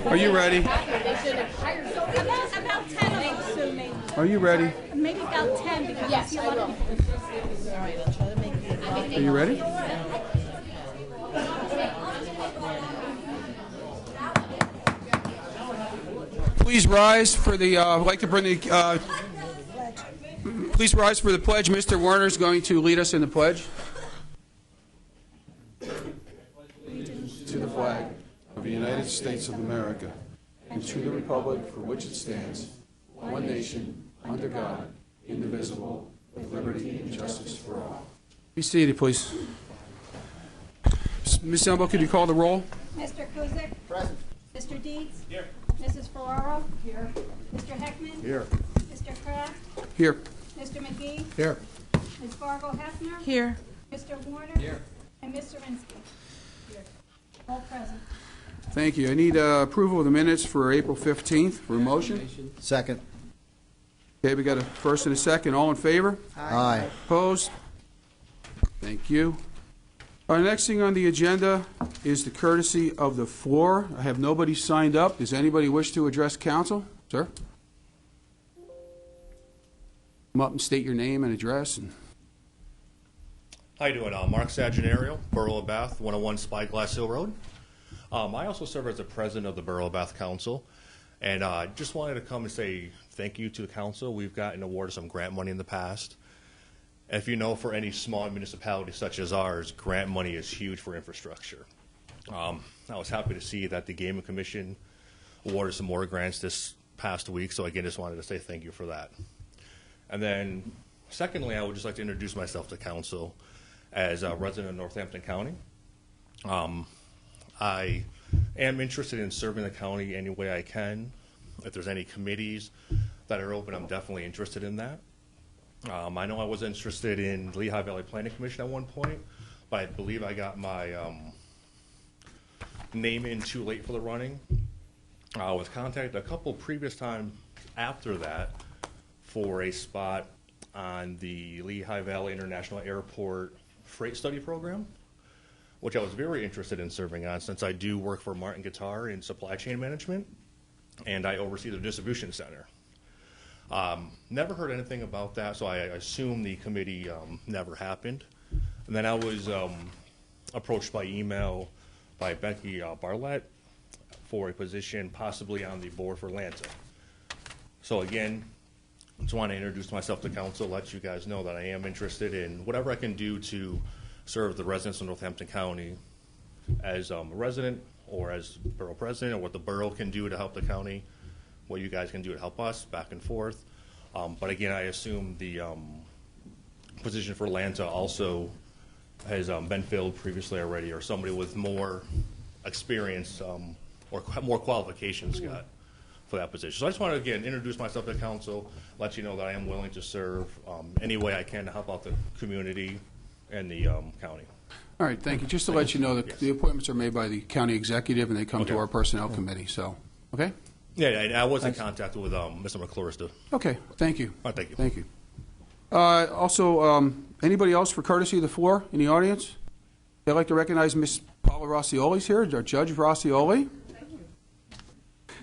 Are you ready? About 10 of them, Sue, maybe. Are you ready? Maybe about 10, because I see a lot of people. All right, I'll try to make it. Are you ready? Please rise for the. I'd like to bring the. Please rise for the pledge. Mr. Werner is going to lead us in the pledge. To the flag of the United States of America, and to the republic for which it stands, one nation, under God, indivisible, with liberty and justice for all. Be seated, please. Ms. Elmo, could you call the roll? Mr. Kuzic? Present. Mr. Dietz? Here. Mrs. Ferraro? Here. Mr. Heckman? Here. Mr. Kraft? Here. Mr. McGee? Here. Ms. Fargo Hefner? Here. Mr. Warner? Here. And Mr. Rinsky? Here. All present. Thank you. I need approval of the minutes for April 15th. For a motion? Second. Okay, we got a first and a second. All in favor? Aye. Opposed? Thank you. Our next thing on the agenda is the courtesy of the floor. I have nobody signed up. Does anybody wish to address council? Sir? Come up and state your name and address. How you doing? Mark Sagenario, Borough of Bath, 101 Spyglass Hill Road. I also serve as the president of the Borough of Bath Council, and I just wanted to come and say thank you to the council. We've gotten awarded some grant money in the past. And if you know, for any small municipality such as ours, grant money is huge for infrastructure. I was happy to see that the Gaming Commission awarded some more grants this past week, so again, just wanted to say thank you for that. And then, secondly, I would just like to introduce myself to council as a resident of Northampton County. I am interested in serving the county any way I can. If there's any committees that are open, I'm definitely interested in that. I know I was interested in Lehigh Valley Planning Commission at one point, but I believe I got my name in too late for the running. I was contacted a couple previous times after that for a spot on the Lehigh Valley International Airport Freight Study Program, which I was very interested in serving on since I do work for Martin Guitar in supply chain management, and I oversee the distribution center. Never heard anything about that, so I assume the committee never happened. And then I was approached by email by Becky Barlett for a position possibly on the board for Atlanta. So again, just want to introduce myself to council, let you guys know that I am interested in whatever I can do to serve the residents of Northampton County as a resident or as borough president, or what the borough can do to help the county, what you guys can do to help us, back and forth. But again, I assume the position for Atlanta also has been filled previously already, or somebody with more experience or more qualifications got for that position. So I just want to, again, introduce myself to council, let you know that I am willing to serve any way I can to help out the community and the county. All right, thank you. Just to let you know, that the appointments are made by the county executive, and they come to our personnel committee. So, okay? Yeah, I was in contact with Mr. McClure. Okay, thank you. All right, thank you. Thank you. Also, anybody else for courtesy of the floor in the audience? I'd like to recognize Ms. Paula Rossioli's here, our Judge Rossioli.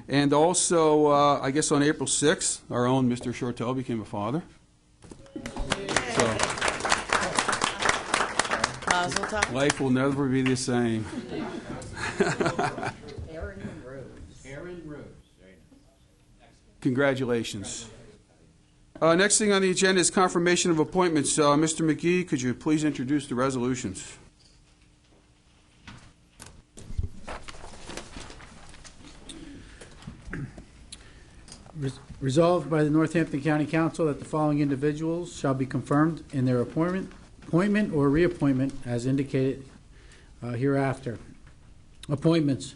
And also, I guess on April 6th, our own Mr. Shortell became a father. So, life will never be the same. Aaron Rose. Congratulations. Next thing on the agenda is confirmation of appointments. Mr. McGee, could you please introduce the resolutions? Resolved by the Northampton County Council that the following individuals shall be confirmed in their appointment or reappointment as indicated hereafter. Appointments.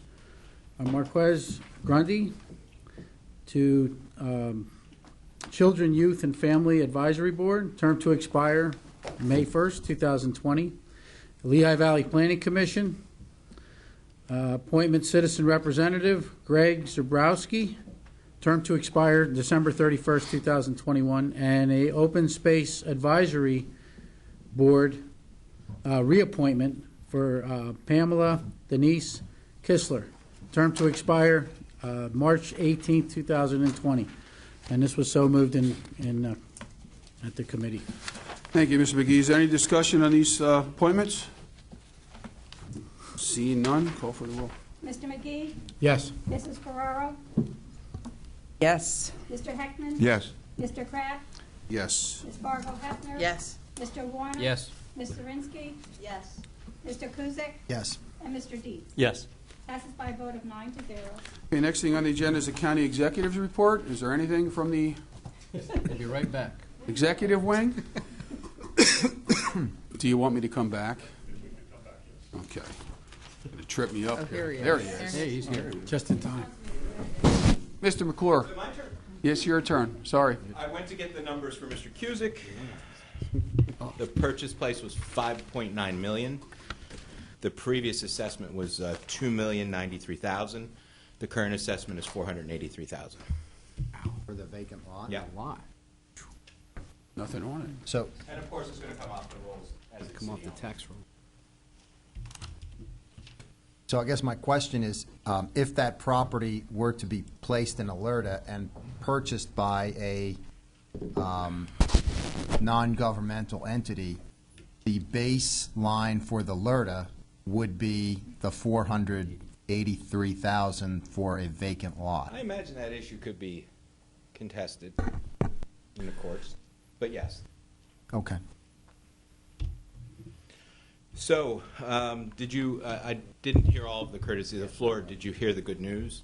Marquez Grundy to Children, Youth, and Family Advisory Board, term to expire May 1st, 2020. Lehigh Valley Planning Commission, appointment Citizen Representative Greg Zabrowski, term to expire December 31st, 2021, and a Open Space Advisory Board reappointment for Pamela Denise Kistler, term to expire March 18th, 2020. And this was so moved at the committee. Thank you, Mr. McGee. Is there any discussion on these appointments? Seeing none, call for the roll. Mr. McGee, Yes. Mrs. Ferraro, Yes. Mr. Heckman. Yes. Mr. Kraft, Yes. Ms. Fargo Hefner. Yes. Mr. Warner. Yes. Ms. Zirinsky, Yes. Mr. Kuzic, Yes. and Mr. Dees. Yes. Passes by a vote of 9-0. Okay, next thing on the agenda is the county executive's report. Is there anything from the We'll be right back. executive wing? Do you want me to come back? Okay. Gonna trip me up here. There he is. Hey, he's here. Just in time. Mr. McClure. Is it my turn? Yes, your turn. Sorry. I went to get the numbers for Mr. Cusick. The purchase price was $5.9 million. The previous assessment was $2,093,000. The current assessment is $483,000. For the vacant lot? Yeah. Why? Nothing on it. So, And of course, it's going to come off the rolls as it's Come off the owned. tax roll. so I guess my question is, if that property were to be placed in Alerta and purchased by a non-governmental entity, the baseline for the Alerta would be the $483,000 for a vacant lot. I imagine that issue could be contested in the courts, but yes. Okay. So, did you? I didn't hear all of the courtesy of the floor. Did you hear the good news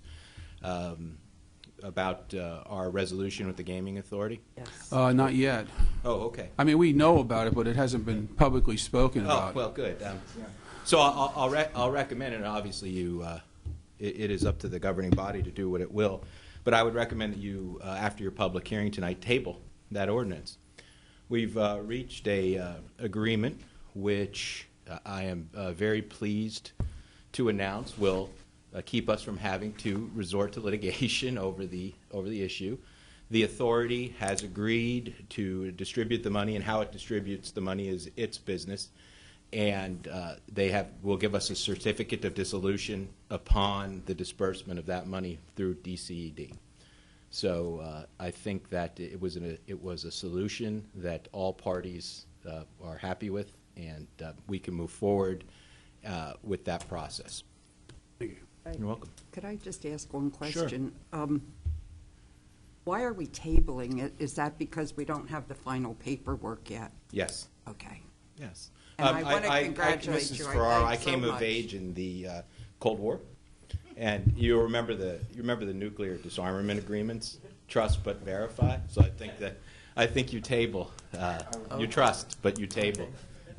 about our resolution with the Gaming Authority? Yes. Not yet. Oh, okay. I mean, we know about it, but it hasn't been publicly spoken Oh, about. well, good. So I'll recommend, and obviously it is up to the governing body to do what it will, but I would recommend that you, after your public hearing tonight, table that ordinance. We've reached a agreement which I am very pleased to announce will keep us from having to resort to litigation over the issue. The authority has agreed to distribute the money, and how it distributes the money is its business. And they will give us a certificate of dissolution upon the disbursement of that money through DCED. So I think that it was a solution that all parties are happy with, and we can move forward with that process. You're welcome. Could I just ask one question? Why are we tabling it? Is that because we don't have the final paperwork yet? Yes. Okay. Yes. And I wanna congratulate Mrs. you. Ferraro, I Thanks so came of much. age in the Cold War, and you remember the nuclear disarmament agreements, trust but verify. So I think you table, you trust but you table,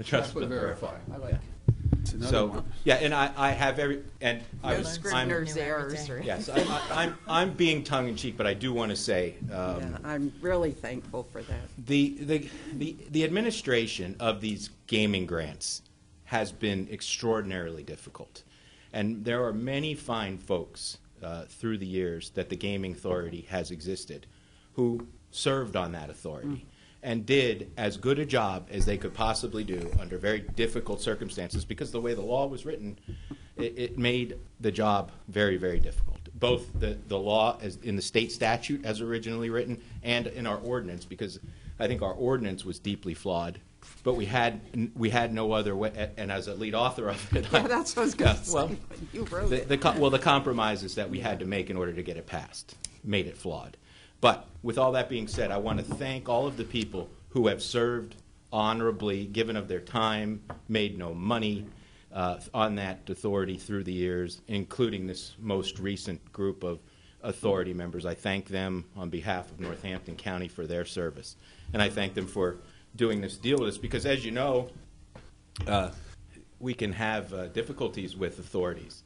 trust but verify. I like it. It's another So one. yeah, and I have I No was Scrivener's errors. yes, I'm being tongue in cheek, but I do want to say. Yeah, I'm really thankful for that. The administration of these gaming grants has been extraordinarily difficult, and there are many fine folks through the years that the Gaming Authority has existed who served on that authority and did as good a job as they could possibly do under very difficult circumstances, because the way the law was written, it made the job very, very difficult. Both the law as in the state statute as originally written and in our ordinance, because I think our ordinance was deeply flawed, but we had no other way. And as a lead author of it, Yeah, that's what I was going to say. well, but you wrote it. the compromises that we had to make in order to get it passed made it flawed. But with all that being said, I want to thank all of the people who have served honorably, given of their time, made no money on that authority through the years, including this most recent group of authority members. I thank them on behalf of Northampton County for their service. And I thank them for doing this deal with us, because as you know, we can have difficulties with authorities,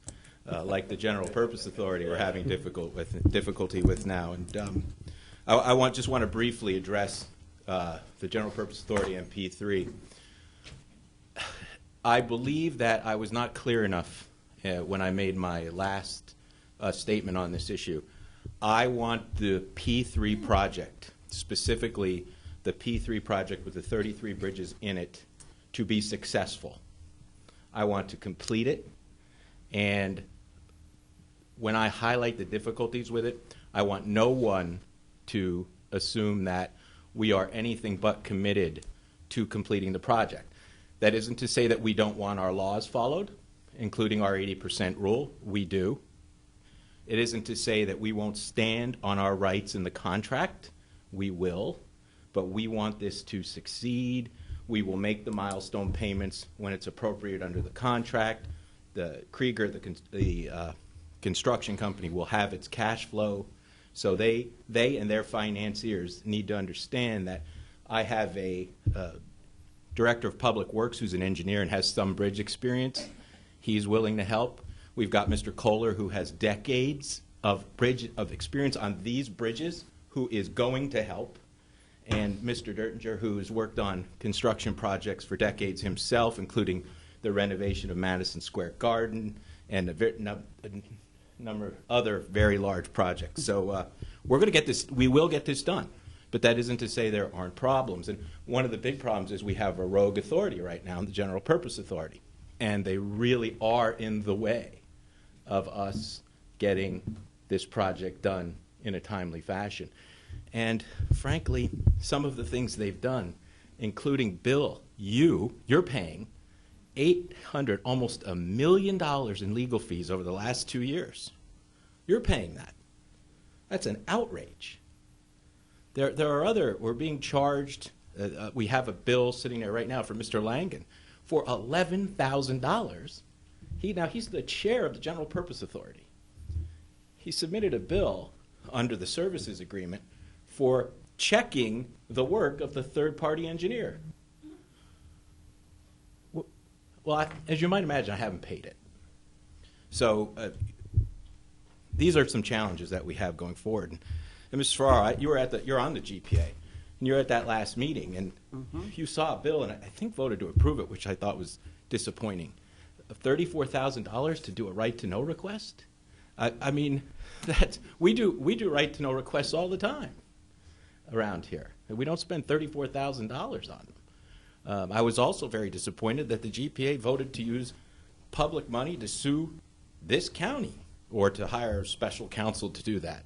like the General Purpose Authority we're having difficulty with now. And I just want to briefly address the General Purpose Authority and P3. I believe that I was not clear enough when I made my last statement on this issue. I want the P3 project, specifically the P3 project with the 33 bridges in it, to be successful. I want to complete it, and when I highlight the difficulties with it, I want no one to assume that we are anything but committed to completing the project. That isn't to say that we don't want our laws followed, including our 80% rule. We do. It isn't to say that we won't stand on our rights in the contract. We will. But we want this to succeed. We will make the milestone payments when it's appropriate under the contract. The Krieger, the construction company, will have its cash flow. So they and their financiers need to understand that I have a director of public works who's an engineer and has some bridge experience. He's willing to help. We've got Mr. Kohler, who has decades of experience on these bridges, who is going to help. And Mr. Dertinger, who has worked on construction projects for decades himself, including the renovation of Madison Square Garden and a number of other very large projects. So we're going to get this. We will get this done. But that isn't to say there aren't problems. And one of the big problems is we have a rogue authority right now, the General Purpose Authority. And they really are in the way of us getting this project done in a timely fashion. And frankly, some of the things they've done, including Bill, you're paying $800, almost $1 million in legal fees over the last 2 years. You're paying that. That's an outrage. There are other, we're being charged, we have a bill sitting there right now for Mr. Langen for $11,000. He's the chair of the General Purpose Authority. He submitted a bill under the services agreement for checking the work of the third-party engineer. Well, as you might imagine, I haven't paid it. So these are some challenges that we have going forward. And Mr. Farrar, you're on the GPA, and you're at that last meeting, and you saw a bill, and I think voted to approve it, which I thought was disappointing. $34,000 to do a right-to-know request? I mean, we do right-to-know requests all the time around here. We don't spend $34,000 on them. I was also very disappointed that the GPA voted to use public money to sue this county or to hire special counsel to do that.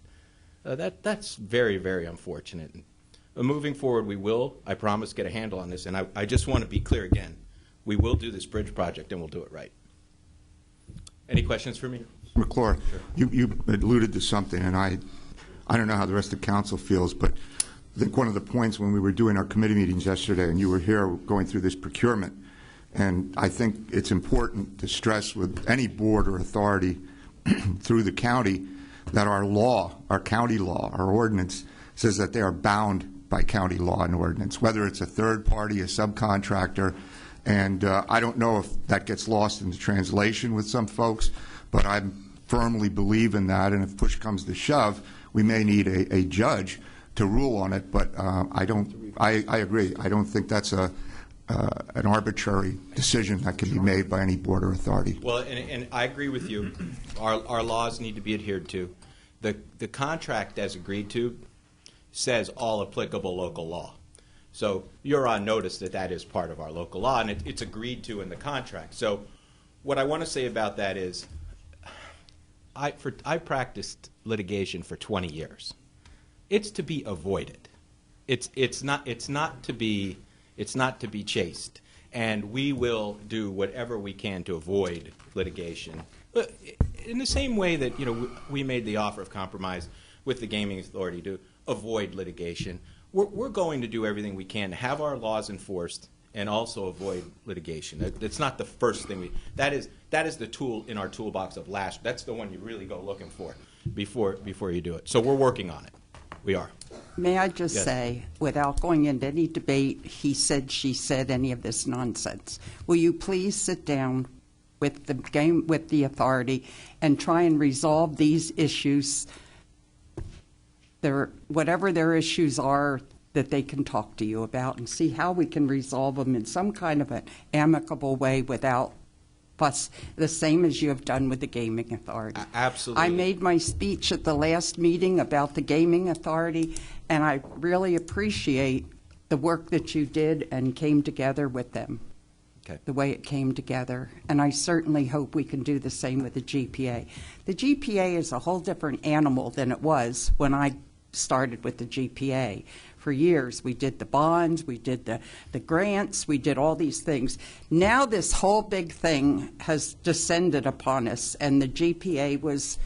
That's very, very unfortunate. Moving forward, we will, I promise, get a handle on this. And I just want to be clear again. We will do this bridge project, and we'll do it right. Any questions for me? McClure, sure. You alluded to something, and I don't know how the rest of council feels, but I think one of the points when we were doing our committee meetings yesterday, and you were here going through this procurement, and I think it's important to stress with any board or authority through the county that our law, our county law, our ordinance, says that they are bound by county law and ordinance, whether it's a third party, a subcontractor, and I don't know if that gets lost in the translation with some folks, but I firmly believe in that, and if push comes to shove, we may need a judge to rule on it, but I agree. I don't think that's an arbitrary decision that can be made by any board or authority. Well, and I agree with you. Our laws need to be adhered to. The contract, as agreed to, says all applicable local law. So you're on notice that that is part of our local law, and it's agreed to in the contract. So what I want to say about that is I practiced litigation for 20 years. It's to be avoided. It's not to be chased. And we will do whatever we can to avoid litigation. But in the same way that we made the offer of compromise with the gaming authority to avoid litigation, we're going to do everything we can to have our laws enforced and also avoid litigation. It's not the first thing that is the tool in our toolbox of last. That's the one you really go looking for before you do it. So we're working on it. We are. May I just Yes. say, without going into any debate, he said, she said, any of this nonsense, will you please sit down with the authority and try and resolve these issues, whatever their issues are, that they can talk to you about, and see how we can resolve them in some kind of an amicable way without fuss, the same as you have done with the gaming authority. Absolutely. I made my speech at the last meeting about the gaming authority, and I really appreciate the work that you did and came together with them. Okay. the way it came together, and I certainly hope we can do the same with the GPA. The GPA is a whole different animal than it was when I started with the GPA. For years, we did the bonds, we did the grants, we did all these things. Now this whole big thing has descended upon us, and the GPA was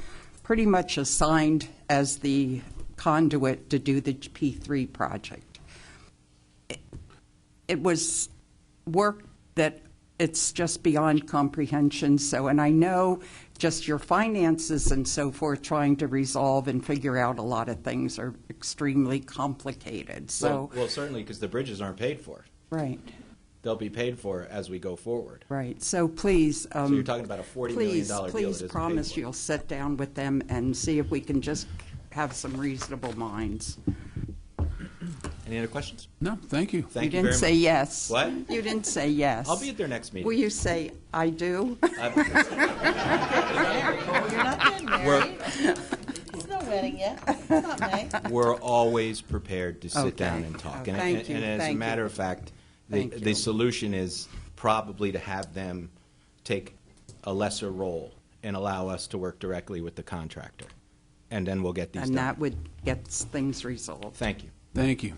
pretty much assigned as the conduit to do the P3 project. It was work that it's just beyond comprehension. So, and I know just your finances and so forth, trying to resolve and figure out a lot of things are extremely complicated. So, well, certainly because the bridges aren't paid for. right, They'll be paid for as we go forward. right. So please, So you're talking about a $40 million deal that please isn't promise paid for. you'll sit down with them and see if we can just have some reasonable minds. Any other questions? No, thank you. Thank You you didn't very say much. yes. What? You didn't say yes. I'll be at their next meeting. Will you say, I do? You're not getting married. There's no wedding yet. It's not May. We're always prepared to sit Okay. down and talk. Oh, thank you, And as a thank matter you. of fact, Thank the you. solution is probably to have them take a lesser role and allow us to work directly with the contractor. And then we'll get these And done. that would get things resolved. Thank you. Thank you.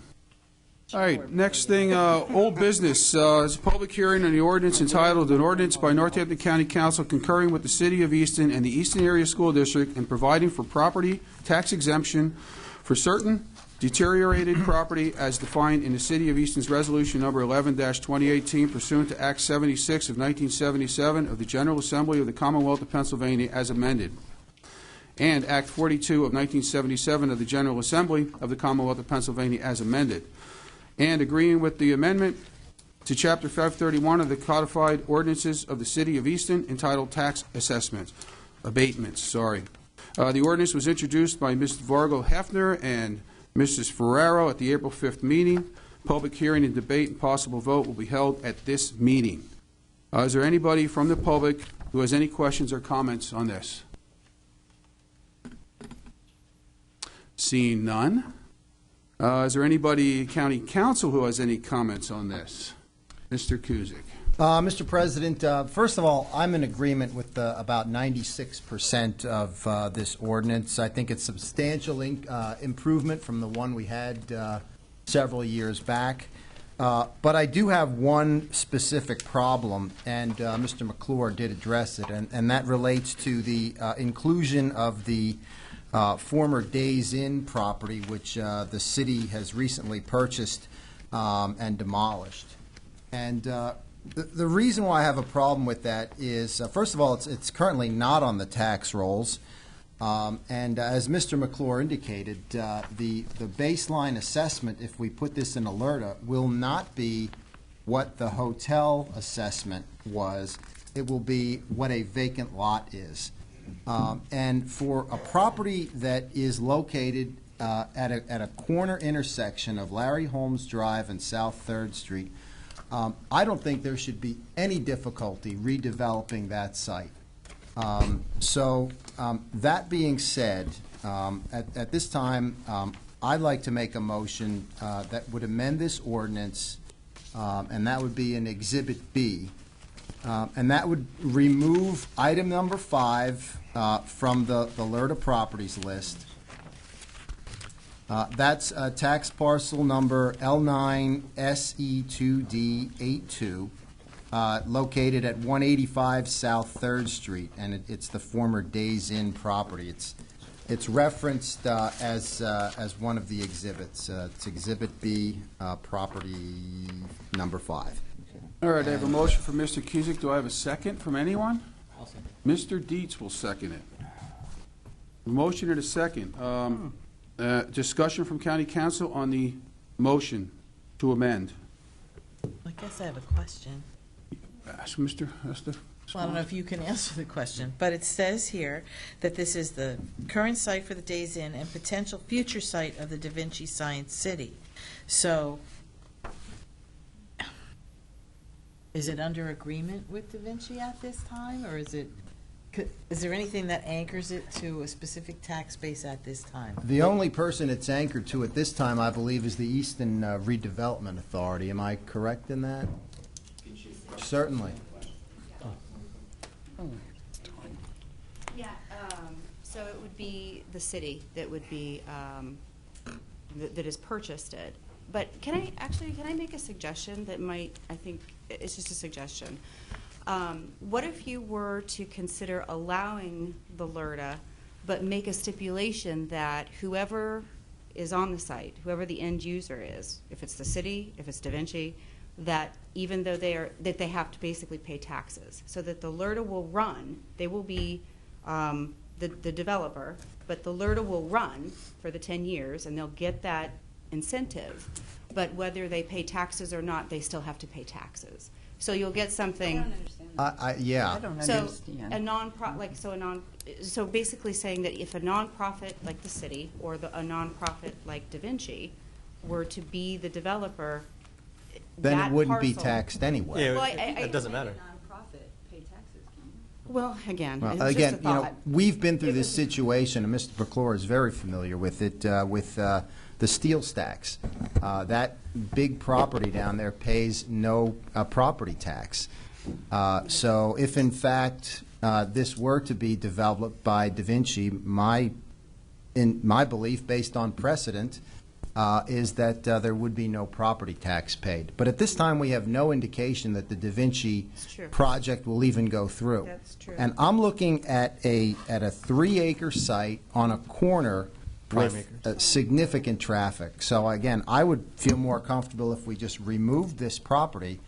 All right, next thing, old business. Is a public hearing on the ordinance entitled, "An Ordinance by Northampton County Council concurring with the City of Easton and the Easton Area School District and providing for property tax exemption for certain deteriorated property as defined in the City of Easton's Resolution Number 11-2018 pursuant to Act 76 of 1977 of the General Assembly of the Commonwealth of Pennsylvania as amended, and Act 42 of 1977 of the General Assembly of the Commonwealth of Pennsylvania as amended, and agreeing with the amendment to Chapter 531 of the Codified Ordinances of the City of Easton entitled Tax Abatements. The ordinance was introduced by Ms. Vargo Hefner and Mrs. Ferraro at the April 5th meeting. Public hearing and debate and possible vote will be held at this meeting. Is there anybody from the public who has any questions or comments on this? Seeing none. Is there anybody, County Council, who has any comments on this? Mr. Kuzic. Mr. President, first of all, I'm in agreement with about 96% of this ordinance. I think it's substantial improvement from the one we had several years back. But I do have one specific problem, and Mr. McClure did address it, and that relates to the inclusion of the former Days Inn property, which the city has recently purchased and demolished. And the reason why I have a problem with that is, first of all, it's currently not on the tax rolls. And as Mr. McClure indicated, the baseline assessment, if we put this in Alerta, will not be what the hotel assessment was. It will be what a vacant lot is. And for a property that is located at a corner intersection of Larry Holmes Drive and South 3rd Street, I don't think there should be any difficulty redeveloping that site. That being said, at this time, I'd like to make a motion that would amend this ordinance, and that would be in Exhibit B. And that would remove item number 5 from the Alerta properties list. That's tax parcel number L9SE2D82, located at 185 South 3rd Street, and it's the former Days Inn property. It's referenced as one of the exhibits. It's Exhibit B, property number 5. All right, I have a motion from Mr. Kuzic. Do I have a second from anyone? I'll second. Mr. Dietz will second it. A motion and a second. Discussion from County Council on the motion to amend. I guess I have a question. Ask Mr. Esther. Well, I don't know if you can answer the question, but it says here that this is the current site for the Days Inn and potential future site of the Da Vinci Science City. So, is it under agreement with Da Vinci at this time, or is there anything that anchors it to a specific tax base at this time? The only person it's anchored to at this time, I believe, is the Easton Redevelopment Authority. Am I correct in that? Certainly. Yeah, so it would be the city that would be, that has purchased it. But can I make a suggestion that might, I think, it's just a suggestion. What if you were to consider allowing the LRTA, but make a stipulation that whoever is on the site, whoever the end user is, if it's the city, if it's DaVinci, that even though that they have to basically pay taxes, so that the LRTA will run, they will be the developer, but the LRTA will run for the 10 years, and they'll get that incentive. But whether they pay taxes or not, they still have to pay taxes. So you'll get something. I don't understand that. Yeah. I don't So understand. so basically saying that if a nonprofit like the city or a nonprofit like DaVinci were to be the developer, Then that it wouldn't be parcel- taxed anyway. Yeah, Well, it doesn't matter. Nonprofit pay taxes, can you? Well, again, Well, it's just again, a you know, thought. we've been through this situation, and Mr. McClure is very familiar with it, with the steel stacks. That big property down there pays no property tax. So if in fact this were to be developed by DaVinci, in my belief, based on precedent, is that there would be no property tax paid. But at this time, we have no indication that the DaVinci It's true. project will even go through. That's true. And I'm looking at a 3-acre site on a corner with significant traffic. So again, I would feel more comfortable if we just removed this property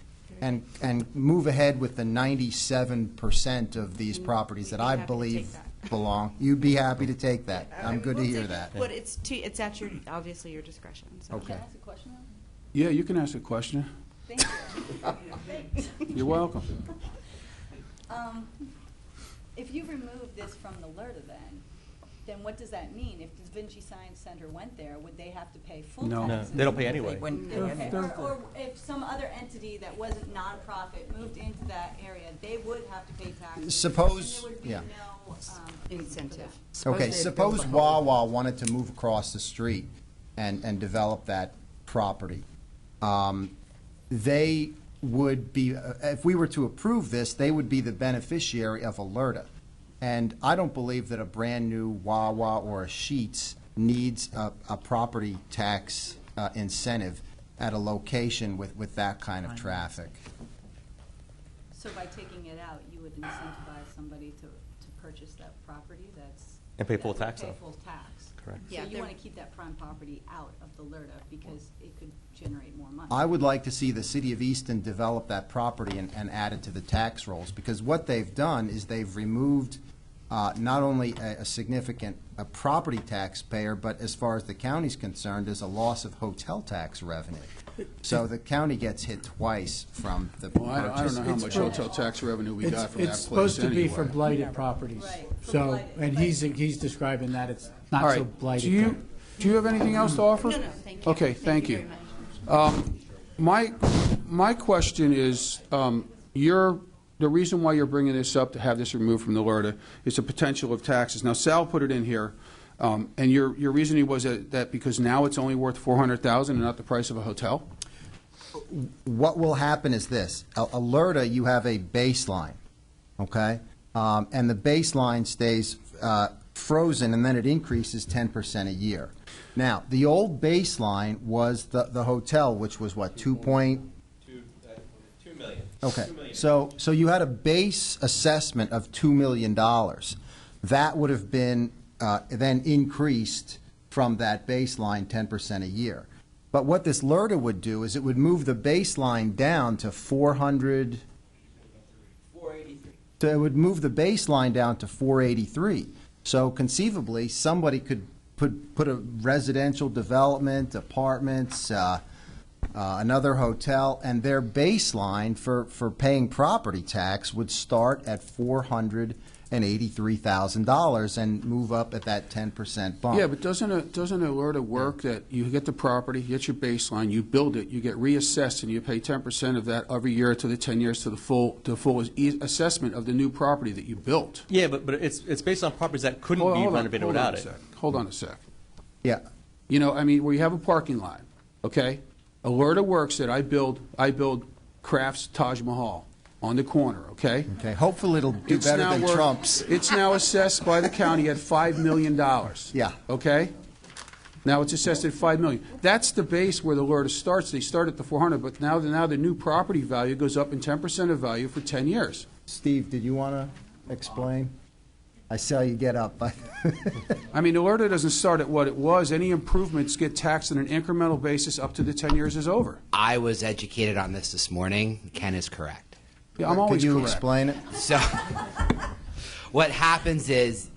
and move ahead with the 97% of these properties that We'd be I happy to believe take that. belong. You'd be happy to take that. I'm good to hear that. But it's at your, obviously your discretion. So. Okay. Can I ask a question? Yeah, you can ask a question. Thank you. You're welcome. If you remove this from the LRTA then what does that mean? If the DaVinci Science Center went there, would they have to pay full No. taxes? They don't pay anyway. They wouldn't pay Okay. anything. Or if some other entity that wasn't nonprofit moved into that area, they would have to pay taxes. Suppose- And there would be yeah. no Incentive. Okay, they suppose built the whole- Wawa wanted to move across the street and develop that property. They would be, if we were to approve this, they would be the beneficiary of a LRTA. And I don't believe that a brand-new Wawa or a Sheetz needs a property tax incentive at a location with that kind of traffic. So by taking it out, you would incentivize somebody to purchase that property And pay full that would tax, pay though. full tax. Correct. Yeah, So you they're- want to keep that prime property out of the LRTA because it could generate more money. I would like to see the city of Easton develop that property and add it to the tax rolls, because what they've done is they've removed not only a significant property taxpayer, but as far as the county's concerned, is a loss of hotel tax revenue. So the county gets hit twice from the Well, I don't purchase. know how much hotel tax revenue we got from that place It's supposed to be for anyway. blighted properties. Right, for So, blighted, and but- he's describing that it's All not so right, blighted. do you have anything else to offer? No, thank you. Okay, thank you. very much. My question is, the reason why you're bringing this up, to have this removed from the LRTA, is the potential of taxes. Now, Sal put it in here, and your reasoning was that because now it's only worth $400,000 and not the price of a hotel? What will happen is this. A LRTA, you have a baseline, okay? And the baseline stays frozen, and then it increases 10% a year. Now, the old baseline was the hotel, which was what, 2 million. Okay, so you had a base assessment of $2 million. That would have been then increased from that baseline 10% a year. But what this LRTA would do is it would move the baseline down to 483. So it would move the baseline down to 483. So conceivably, somebody could put a residential development, apartments, another hotel, and their baseline for paying property tax would start at $483,000 and move up at that 10% bump. Yeah, but doesn't a LRTA work that you get the property, you get your baseline, you build it, you get reassessed, and you pay 10% of that every year to the 10 years to the full assessment of the new property that you built? Yeah, but it's based on properties that couldn't be renovated without it. Hold on a sec. Yeah. You know, I mean, where you have a parking lot, okay? A LRTA works that I build Kraft's Taj Mahal. on the corner, okay? Okay, hopefully it'll do It's better now than worth- Trump's. It's now assessed by the county at $5 million. Yeah. Okay? Now it's assessed at $5 million. That's the base where the LRTA starts. They start at the 400, but now the new property value goes up in 10% of value for 10 years. Steve, did you want to explain? I saw you get up. I mean, the LRTA doesn't start at what it was. Any improvements get taxed on an incremental basis up to the 10 years is over. I was educated on this morning. Ken is correct. Yeah, I'm always Could you correct. explain it? So what happens is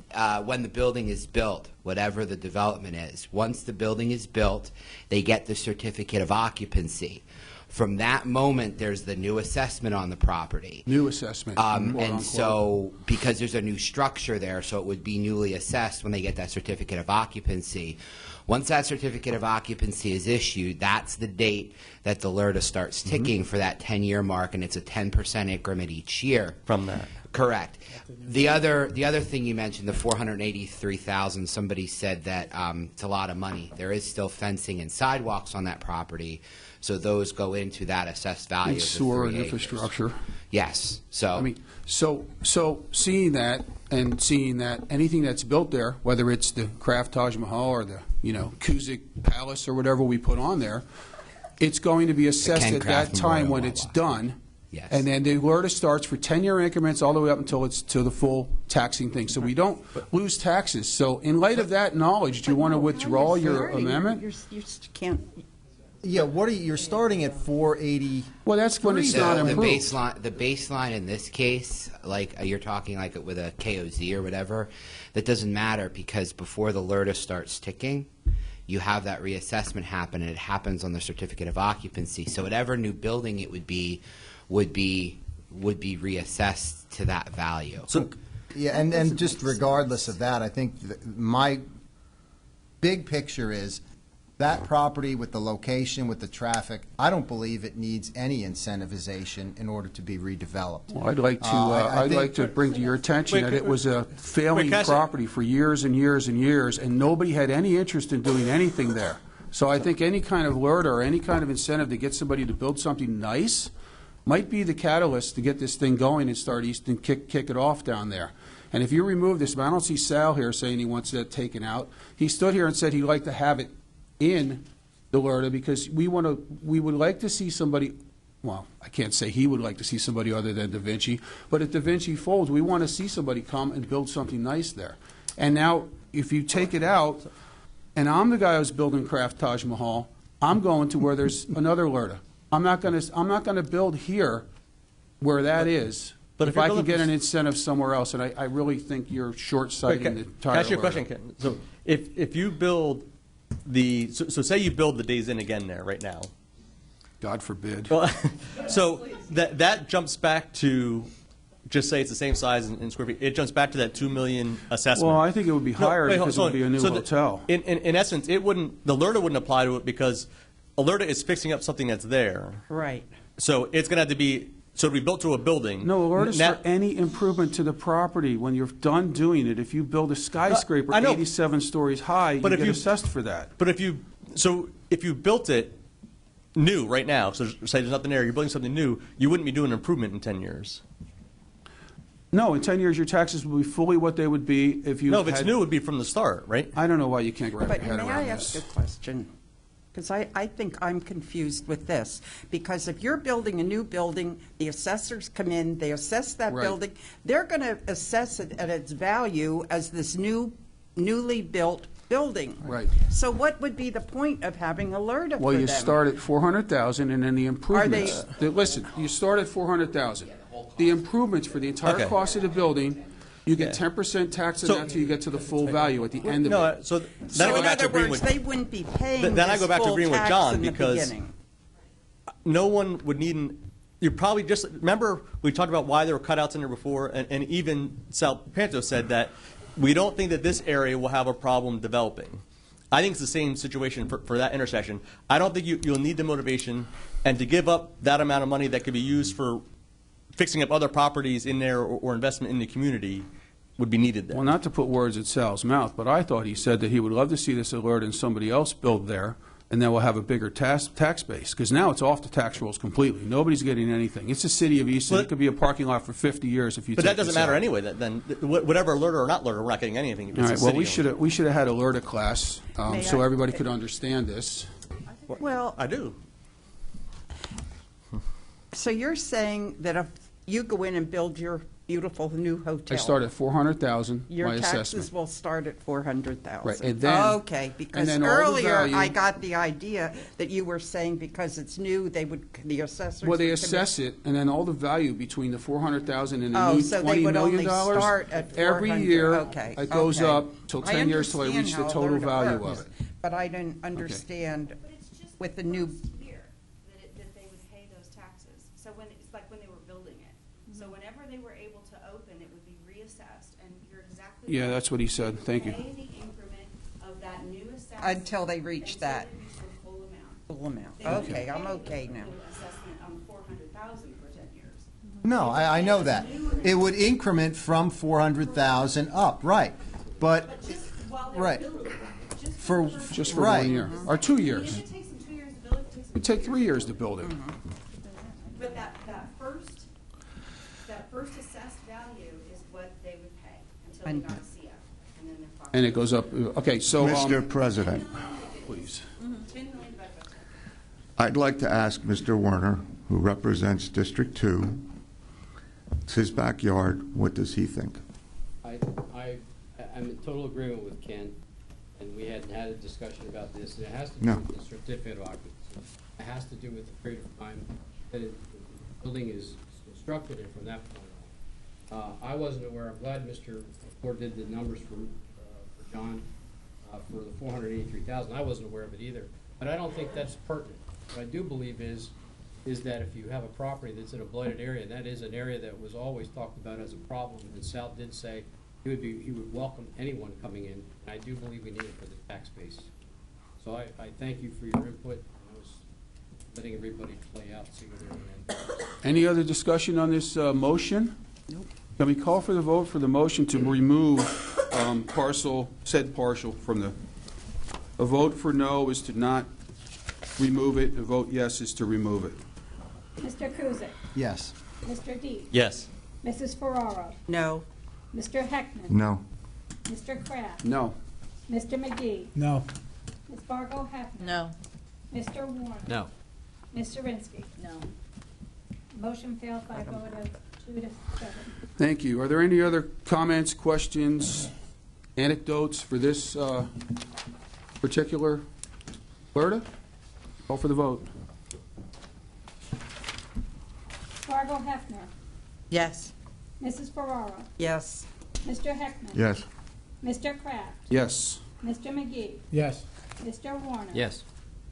when the building is built, whatever the development is, once the building is built, they get the certificate of occupancy. From that moment, there's the new assessment on the property. New assessment. quote, And unquote. so, because there's a new structure there, so it would be newly assessed when they get that certificate of occupancy. Once that certificate of occupancy is issued, that's the date that the LRTA starts ticking for that 10-year mark, and it's a 10% increment each year. From that. Correct. The other thing you mentioned, the $483,000. Somebody said that it's a lot of money. There is still fencing and sidewalks on that property, so those go into that assessed value. And of the sewer 3 and acres. infrastructure. Yes. So I mean, so seeing that and seeing that anything that's built there, whether it's the Kraft Taj Mahal or the Cusick Palace or whatever we put on there, it's going to be assessed Ken at Kraft that time Memorial when Mall it's lot. done. Yes. And then the LRTA starts for 10-year increments all the way up until it's to the full taxing thing. So we don't lose taxes. So in light of that knowledge, do you want to withdraw your amendment? You can't. Yeah, you're starting at 480. Well, that's when it's not the improved. baseline in this case, like you're talking like with a KOZ or whatever, that doesn't matter because before the LRTA starts ticking, you have that reassessment happen, and it happens on the certificate of occupancy. So whatever new building it would be reassessed to that value. So, Yeah, and just regardless of that, I think my big picture is that property with the location, with the traffic, I don't believe it needs any incentivization in order to be redeveloped. Well, I'd like to, I think- like to bring to your attention Wait, that it was a failing can I say- property for years and years and years, and nobody had any interest in doing anything there. So I think any kind of LRTA or any kind of incentive to get somebody to build something nice might be the catalyst to get this thing going and start and kick it off down there. And if you remove this, I don't see Sal here saying he wants that taken out. He stood here and said he'd like to have it in the LRTA because we would like to see somebody, well, I can't say he would like to see somebody other than Da Vinci, but if Da Vinci folds, we want to see somebody come and build something nice there. And now, if you take it out, and I'm the guy who's building Kraft Taj Mahal, I'm going to where there's another LRTA. I'm not going to build here where that is. But if if you're I can building get for- an incentive somewhere else, and I really think you're short-sighting the Can entire I ask you a LRTA. question, Ken? So if you build so say you build the Days Inn again there right now. God forbid. Well, so that jumps back to, just say it's the same size in square feet, it jumps back to that $2 million assessment. Well, I think it would be higher because it would be a new hotel. In essence, the LRTA wouldn't apply to it because LRTA is fixing up something that's there. Right. So it's going to have to be, so it'll be built to a building. No, LRTA's Now- for any improvement to the property. When you're done doing it, if you build a skyscraper I know. 87 stories high, But you if get you- assessed for that. But if you built it new right now, so say there's nothing there, you're building something new, you wouldn't be doing an improvement in 10 years. No, in 10 years, your taxes will be fully what they would be if you No, if it's had- new, it would be from the start, right? I don't know why you can't wrap your But head may I around ask a this. question? Because I think I'm confused with this. Because if you're building a new building, the assessors come in, they assess that Right. building, they're going to assess it at its value as this newly built building. Right. So what would be the point of having a LRTA Well, for you them? start at 400,000, and then the improvements. Listen, you start at 400,000. The improvements for the entire Okay. cost of the building, you get 10% tax on So- that until you get to the full value at the end of No, it. so then I So go in back to other agreeing words, with, they wouldn't be paying Then I this go back to full agreeing with tax John in the because- beginning. no one would need, you probably just, remember we talked about why there were cutouts in there before, and even Sal Panto said that we don't think that this area will have a problem developing. I think it's the same situation for that intersection. I don't think you'll need the motivation, and to give up that amount of money that could be used for fixing up other properties in there or investment in the community would be needed there. Well, not to put words in Sal's mouth, but I thought he said that he would love to see this alert and somebody else build there and then we'll have a bigger tax base, because now it's off the tax rolls completely. Nobody's getting anything. It's the city of Easton. It could be a parking lot for 50 years if you But take that doesn't this matter out. anyway. Then whatever alerter or not alerter, we're not getting anything. It's All right, the well, city we should have had alerta class so everybody could understand this. Well, I do. so you're saying that if you go in and build your beautiful new hotel, I start at 400,000, your my taxes assessment. will start at 400,000. Right, and then- okay, because and then all the earlier value- I got the idea that you were saying because it's new, the assessors. Well, they would commit- assess it, and then all the value between the 400,000 and the Oh, new so they $20 would million, only start at 400. every year, Okay, it goes okay. up till 10 years till I understand reach the how total alerta value works, of it. But I didn't understand But it's just with the new. clear that they would pay those taxes. So when, it's like when they were building it. So whenever they were able to open, it would be reassessed, and you're exactly Yeah, right. that's what he said. Thank you. Pay the increment of that new assessment. Until they reach until that. they reach the full amount. Full amount. They wouldn't Okay, I'm pay okay the now. full assessment on 400,000 for 10 years. No, I know that. It would increment from 400,000 up, right. But, Just while they're right. building, just for, Just for right. 1 year, or 2 years. If it takes them 2 years to build it, it takes them It'd take 3 years to build it. But that first assessed value is what they would pay until they got a CF, and then they're. And it goes up, okay, so, Mr. President, please. 10 million divided by 10. I'd like to ask Mr. Werner, who represents District 2, it's his backyard, what does he think? I'm in total agreement with Ken, and we had a discussion about this, and it has to do No. with the certificate of occupancy. It has to do with the period of time that the building is constructed and from that point on. I wasn't aware, I'm glad Mr. Ford did the numbers for John for the 483,000. I wasn't aware of it either, but I don't think that's pertinent. What I do believe is that if you have a property that's in a blighted area, that is an area that was always talked about as a problem, and Sal did say he would welcome anyone coming in, and I do believe we need it for the tax base. So I thank you for your input, and I was letting everybody play out, see where they're going to end. Any other discussion on this motion? Nope. Can we call for the vote for the motion to remove said partial from the, a vote for no is to not remove it, a vote yes is to remove it. Mr. Kuzic. Yes. Mr. Dees. Yes. Mrs. Ferraro. No. Mr. Heckman. No. Mr. Kraft. No. Mr. McGee. No. Ms. Fargo Hefner. No. Mr. Warner. No. Ms. Zirinsky. No. Motion failed by a vote of 2 to 7. Thank you. Are there any other comments, questions, anecdotes for this particular alerta? Call for the vote. Fargo Hefner. Yes. Mrs. Ferraro. Yes. Mr. Heckman. Yes. Mr. Kraft. Yes. Mr. McGee. Yes. Mr. Warner. Yes.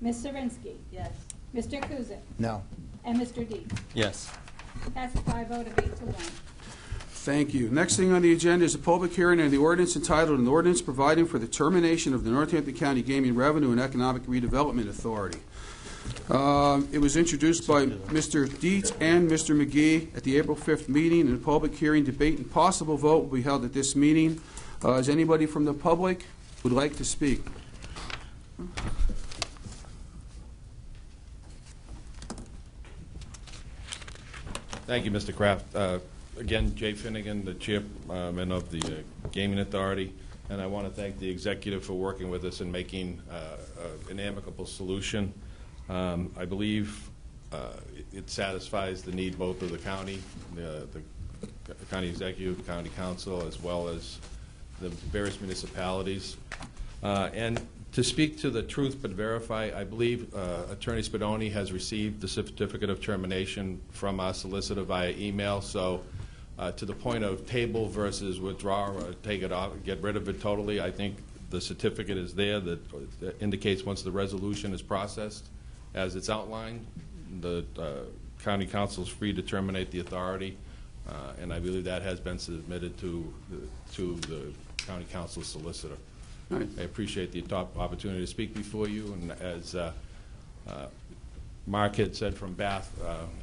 Ms. Zirinsky. Yes. Mr. Kuzic. No. And Mr. Dees. Yes. Passes by a vote of 8 to 1. Thank you. Next thing on the agenda is a public hearing on the ordinance entitled, an ordinance providing for the termination of the Northampton County Gaming Revenue and Economic Redevelopment Authority. It was introduced by Mr. Dietz and Mr. McGee at the April 5th meeting, and a public hearing, debate, and possible vote will be held at this meeting. Is anybody from the public would like to speak? Thank you, Mr. Kraft. Again, Jay Finnegan, the chairman of the Gaming Authority, and I want to thank the executive for working with us and making an amicable solution. I believe it satisfies the need both of the county, the county executive, the county council, as well as the various municipalities. And to speak to the truth but verify, I believe Attorney Spadoni has received the certificate of termination from our solicitor via email. So to the point of table versus withdraw or take it off, get rid of it totally, I think the certificate is there that indicates once the resolution is processed, as it's outlined, the county council is free to terminate the authority, and I believe that has been submitted to the county council solicitor. Right. I appreciate the opportunity to speak before you, and as Mark had said from Bath,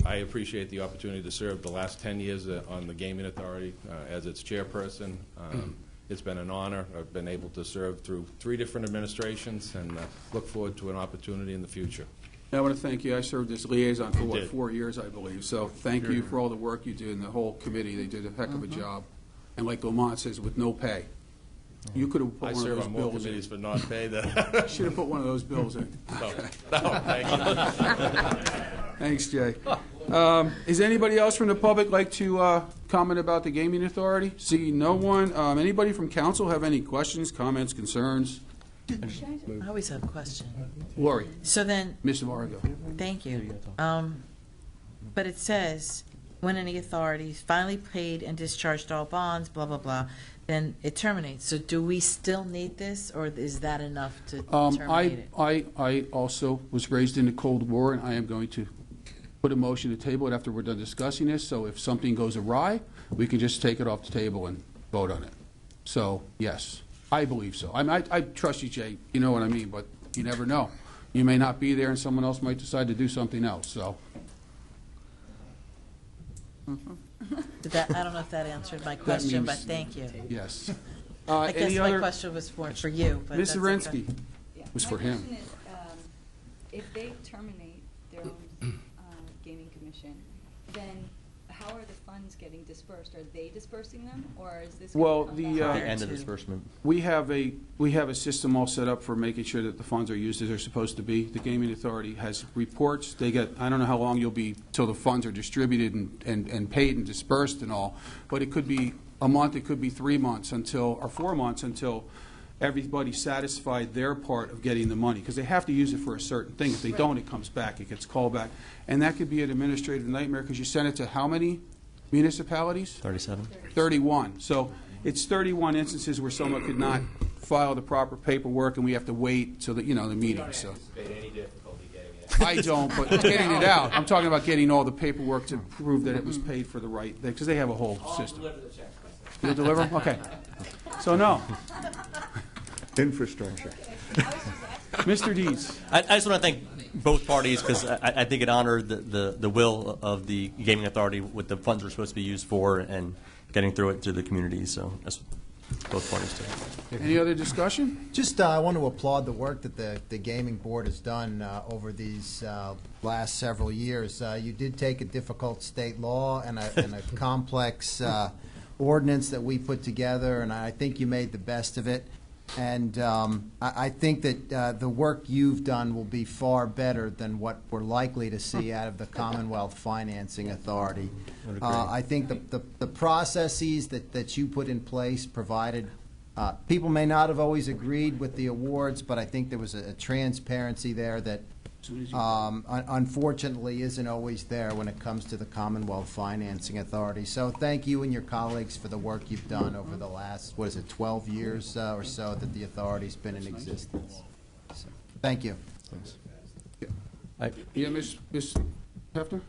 I appreciate the opportunity to serve the last 10 years on the Gaming Authority as its chairperson, It's been an honor. I've been able to serve through 3 different administrations, and look forward to an opportunity in the future. I want to thank you. I served as liaison for, You did. 4 years, I believe. So thank you for all the work you did, and the whole committee. They did a heck of a job. And like Lamont says, with no pay. You could have put I one of serve those on more bills in. committees for not pay than... Should have put one of those bills in. No, thank you. Thanks, Jay. Is anybody else from the public like to comment about the gaming authority? See no one. Anybody from council have any questions, comments, concerns? I always have a question. Lori. So then, Ms. Vargo. thank you. But it says, when any authority finally paid and discharged all bonds, blah, blah, blah, then it terminates. So do we still need this, or is that enough to terminate it? I also was raised in the Cold War, and I am going to put a motion to table it after we're done discussing this. So if something goes awry, we can just take it off the table and vote on it. So, yes, I believe so. I trust you, Jay. You know what I mean, but you never know. You may not be there, and someone else might decide to do something else, so. I don't know if that answered my question, but means- thank you. Yes. I guess Any my other? question was more for you, but Ms. that's okay. Zirinsky. Yeah. Was My for him. question is, if they terminate their own gaming commission, then how are the funds getting dispersed? Are they dispersing them, or is this? Well, come the, back? The end of disbursement. We have a system all set up for making sure that the funds are used as they're supposed to be. The Gaming Authority has reports. They get, I don't know how long you'll be till the funds are distributed and paid and dispersed and all, but it could be a month, it could be 3 months or 4 months until everybody's satisfied their part of getting the money, because they have to use it for a certain thing. If they don't, it comes back, it gets called back. And that could be an administrative nightmare, because you send it to how many municipalities? 37. 31. So it's 31 instances where someone could not file the proper paperwork, and we have to wait till the meeting. So Any difficulty getting it? I don't, but getting it out. I'm talking about getting all the paperwork to prove that it was paid for the right thing, because they have a whole system. I'll deliver the checks myself. You'll deliver them? Okay. So no. Infrastructure. Mr. Deeds. I just want to thank both parties, because I think it honored the will of the gaming authority, what the funds were supposed to be used for, and getting through it to the community. So that's what both parties did. Any other discussion? Just, I want to applaud the work that the Gaming Board has done over these last several years. You did take a difficult state law and a complex ordinance that we put together, and I think you made the best of it. And I think that the work you've done will be far better than what we're likely to see out of the Commonwealth Financing Authority. I think the processes that you put in place provided, people may not have always agreed with the awards, but I think there was a transparency there that unfortunately isn't always there when it comes to the Commonwealth Financing Authority. So thank you and your colleagues for the work you've done over the last, 12 years or so that the authority's been in existence. So, thank you. Yeah, Ms. Hefner?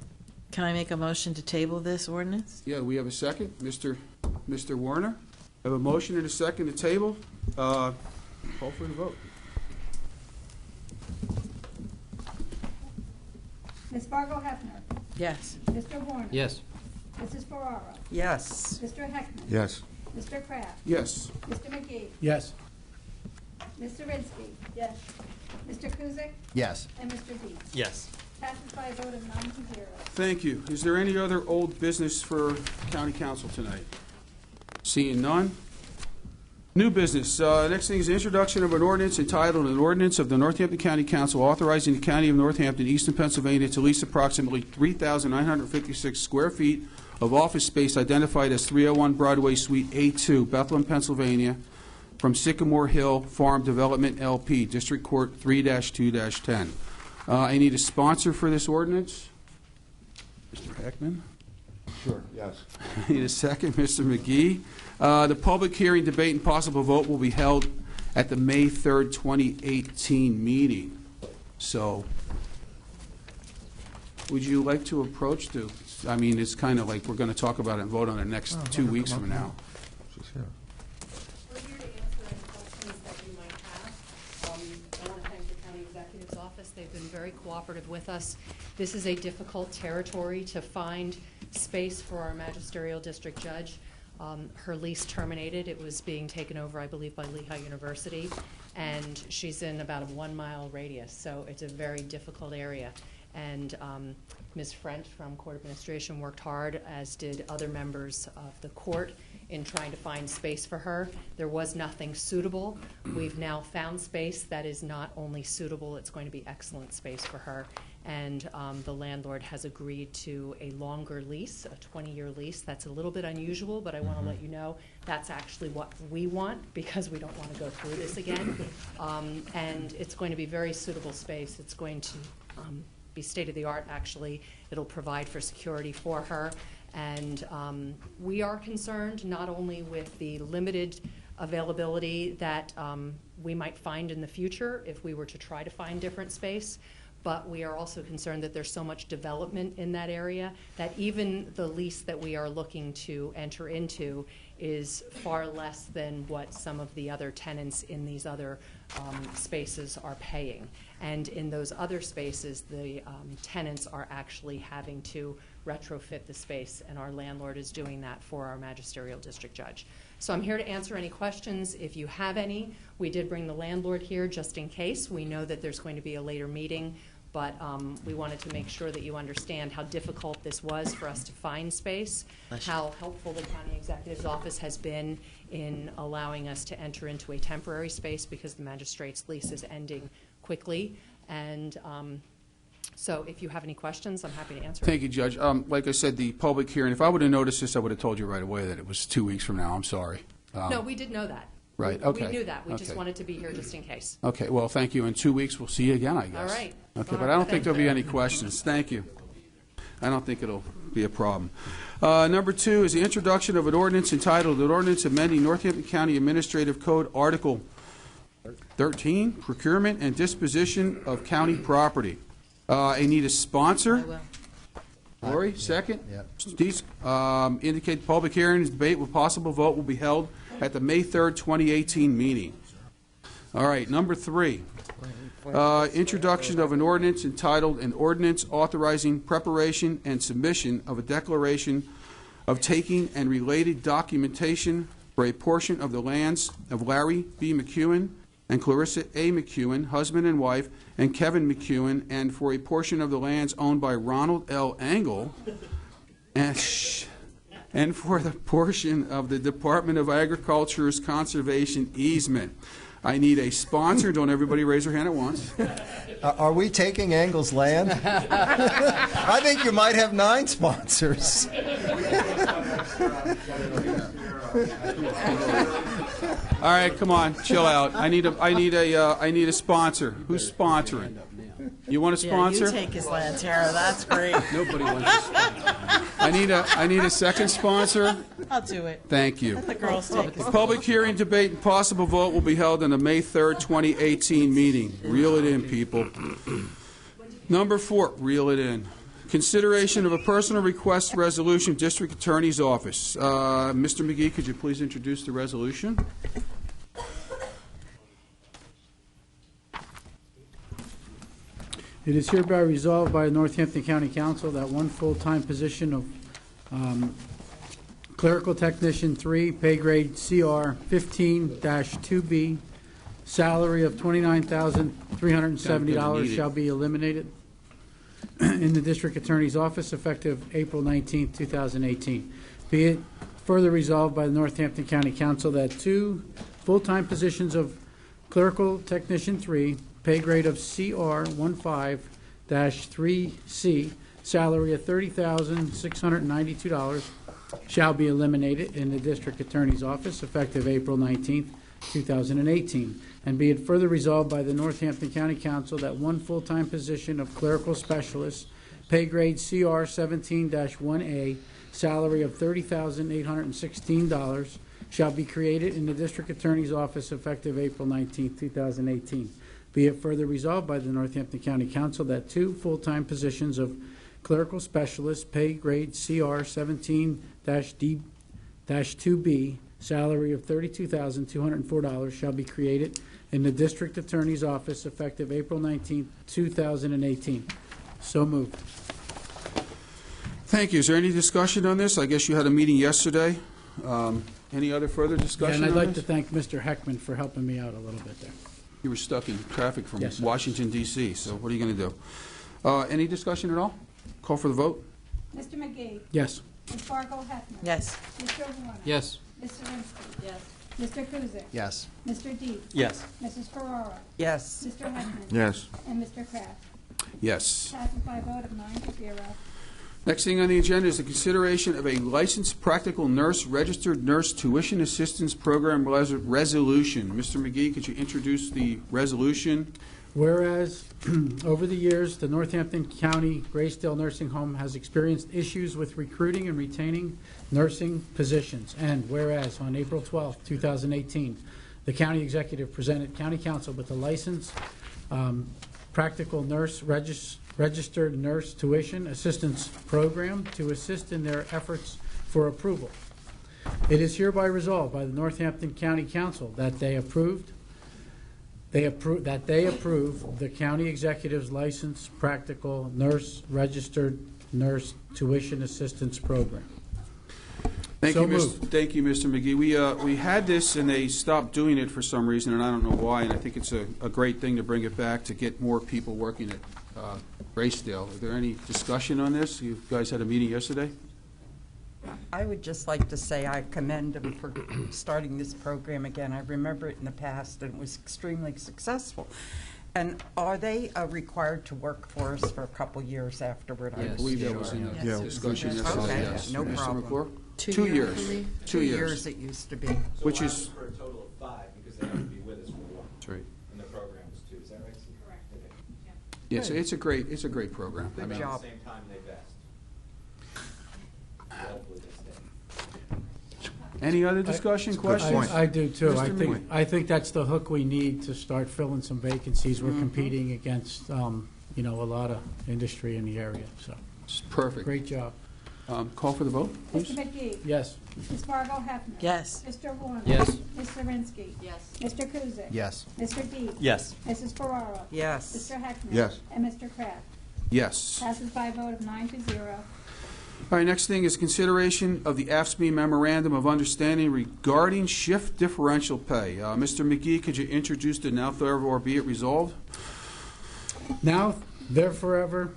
Can I make a motion to table this ordinance? Yeah, we have a second. Mr. Werner? I have a motion and a second to table. Call for the vote. Ms. Fargo Hefner. Yes. Mr. Warner. Yes. Mrs. Ferraro. Yes. Mr. Heckman. Yes. Mr. Kraft. Yes. Mr. McGee. Yes. Ms. Zirinsky. Yes. Mr. Kuzic. Yes. And Mr. Deeds. Yes. Passes by a vote of 9-0. Thank you. Is there any other old business for County Council tonight? Seeing none. New business. Next thing is the introduction of an ordinance entitled An Ordinance of the Northampton County Council authorizing the County of Northampton, Eastern Pennsylvania to lease approximately 3,956 square feet of office space identified as 301 Broadway, Suite A2, Bethlehem, Pennsylvania, from Sycamore Hill Farm Development, LP, District Court 3-2-10. I need a sponsor for this ordinance. Mr. Heckman? Sure, yes. I need a second. Mr. McGee. The public hearing, debate, and possible vote will be held at the May 3rd, 2018 meeting. So, would you like to approach the, I mean, it's kind of like we're going to talk about it and vote on it next 2 weeks from now. We're here to answer any questions that you might have. I want to thank the County Executive's Office. They've been very cooperative with us. This is a difficult territory to find space for our magisterial district judge. Her lease terminated. It was being taken over, I believe, by Lehigh University, and she's in about a 1 mile radius, so it's a very difficult area. And Ms. Frent from Court Administration worked hard, as did other members of the court, in trying to find space for her. There was nothing suitable. We've now found space that is not only suitable, it's going to be excellent space for her. And the landlord has agreed to a longer lease, a 20-year lease. That's a little bit unusual, but I want to let you know that's actually what we want, because we don't want to go through this again. And it's going to be very suitable space. It's going to be state-of-the-art, actually. It'll provide for security for her. And we are concerned not only with the limited availability that we might find in the future if we were to try to find different space, but we are also concerned that there's so much development in that area that even the lease that we are looking to enter into is far less than what some of the other tenants in these other spaces are paying. And in those other spaces, the tenants are actually having to retrofit the space, and our landlord is doing that for our magisterial district judge. So I'm here to answer any questions if you have any. We did bring the landlord here just in case. We know that there's going to be a later meeting, but we wanted to make sure that you understand how difficult this was for us to find space, how helpful the county executive's office has been in allowing us to enter into a temporary space because the magistrate's lease is ending quickly. And so if you have any questions, I'm happy to answer. Thank you, Judge. Like I said, the public hearing, if I would have noticed this, I would have told you right away that it was 2 weeks from now. I'm sorry. No, we did know that. Right, okay. We knew that. We just Okay. wanted to be here just in case. Okay, well, thank you. In 2 weeks, we'll see you again, I guess. All right. Okay, but I don't think there'll be any questions. Thank you. I don't think it'll be a problem. Number 2 is the introduction of an ordinance entitled, "An Ordinance Amending Northampton County Administrative Code Article 13, Procurement and Disposition of County Property." I need a sponsor. Lori, second. Steve, indicate public hearings, debate with possible vote will be held at the May 3rd, 2018 meeting. All right, number 3, introduction of an ordinance entitled, "An Ordinance Authorizing Preparation and Submission of a Declaration of Taking and Related Documentation for a Portion of the Lands of Larry B. McEwen and Clarissa A. McEwen, husband and wife, and Kevin McEwen, and for a portion of the lands owned by Ronald L. Engel, and for the portion of the Department of Agriculture's conservation easement." I need a sponsor. Don't everybody raise their hand at once. Are we taking Engel's land? I think you might have 9 sponsors. All right, come on, chill out. I need a sponsor. Who's sponsoring? You want a sponsor? Yeah, you take his land, Tara. That's great. Nobody wants a sponsor. I need a second sponsor. I'll do it. Thank you. Let the girls take The it. public hearing, debate, and possible vote will be held in the May 3rd, 2018 meeting. Reel it in, people. Number 4, reel it in. Consideration of a personal request resolution, District Attorney's Office. Mr. McGee, could you please introduce the resolution? It is hereby resolved by the Northampton County Council that one full-time position of Clerical Technician 3, pay grade CR 15-2B, salary of $29,370 shall be eliminated in the District Attorney's Office effective April 19, 2018. Be it further resolved by the Northampton County Council that 2 full-time positions of Clerical Technician 3, pay grade of CR 15-3C, salary of $30,692 shall be eliminated in the District Attorney's Office effective April 19, 2018. And be it further resolved by the Northampton County Council that 1 full-time position of Clerical Specialist, pay grade CR 17-1A, salary of $30,816 shall be created in the District Attorney's Office effective April 19, 2018. Be it further resolved by the Northampton County Council that 2 full-time positions of Clerical Specialist, pay grade CR 17-2B, salary of $32,204 shall be created in the District Attorney's Office effective April 19, 2018. So moved. Thank you. Is there any discussion on this? I guess you had a meeting yesterday. Any other further Yeah, discussion and I'd on like to this? thank Mr. Heckman for helping me out a little bit there. You were stuck in traffic from Yes. Washington DC, so what are you going to do? Any discussion at all? Call for the vote? Mr. McGee. Yes. Ms. Fargo Hefner. Yes. Mr. Warner. Yes. Ms. Zirinsky. Yes. Mr. Kuzic. Yes. Mr. Deep. Yes. Mrs. Ferrara. Yes. Mr. Heckman. Yes. And Mr. Kraft. Yes. Passes by a vote of 9-0. Next thing on the agenda is the consideration of a licensed practical nurse, registered nurse tuition assistance program resolution. Mr. McGee, could you introduce the resolution? Whereas, over the years, the Northampton County Graysdale Nursing Home has experienced issues with recruiting and retaining nursing positions. And whereas, on April 12, 2018, the county executive presented county council with a licensed practical nurse registered nurse tuition assistance program to assist in their efforts for approval. It is hereby resolved by the Northampton County Council that they approve the county executive's licensed practical nurse registered nurse tuition assistance program. Thank So you, moved. Thank you, Mr. McGee. We had this and they stopped doing it for some reason, and I don't know why. And I think it's a great thing to bring it back to get more people working at Graysdale. Is there any discussion on this? You guys had a meeting yesterday. I would just like to say I commend them for starting this program again. I remember it in the past, and it was extremely successful. And are they required to work for us for a couple years afterward? I believe that was in the Yes. discussion yesterday. Okay, Yes. no Mr. problem. McClure? 2 years, I years. believe. 2 years. it used to be. Which is For a total of 5, because they have to be with us for 1. that's right. And the program is 2, is that right? Correct. Yes, it's a great program. I Good mean, job. At the same time, they vest. Hopefully they stay. any other discussion, questions? point. I do too. Mr. McGee. I think that's the hook we need to start filling some vacancies. We're competing against, a lot of industry in the area, so, It's perfect. great job. Call for the vote, Mr. please. McGee. Yes. Ms. Fargo Hefner. Yes. Mr. Warner. Yes. Ms. Zirinsky. Yes. Mr. Kuzic. Yes. Mr. Deep. Yes. Mrs. Ferrara. Yes. Mr. Heckman. Yes. And Mr. Kraft. Yes. Passes by a vote of 9-0. All right, next thing is consideration of the Afscme Memorandum of Understanding regarding shift differential pay. Mr. McGee, could you introduce the now therefore be it resolved? Now, therefore,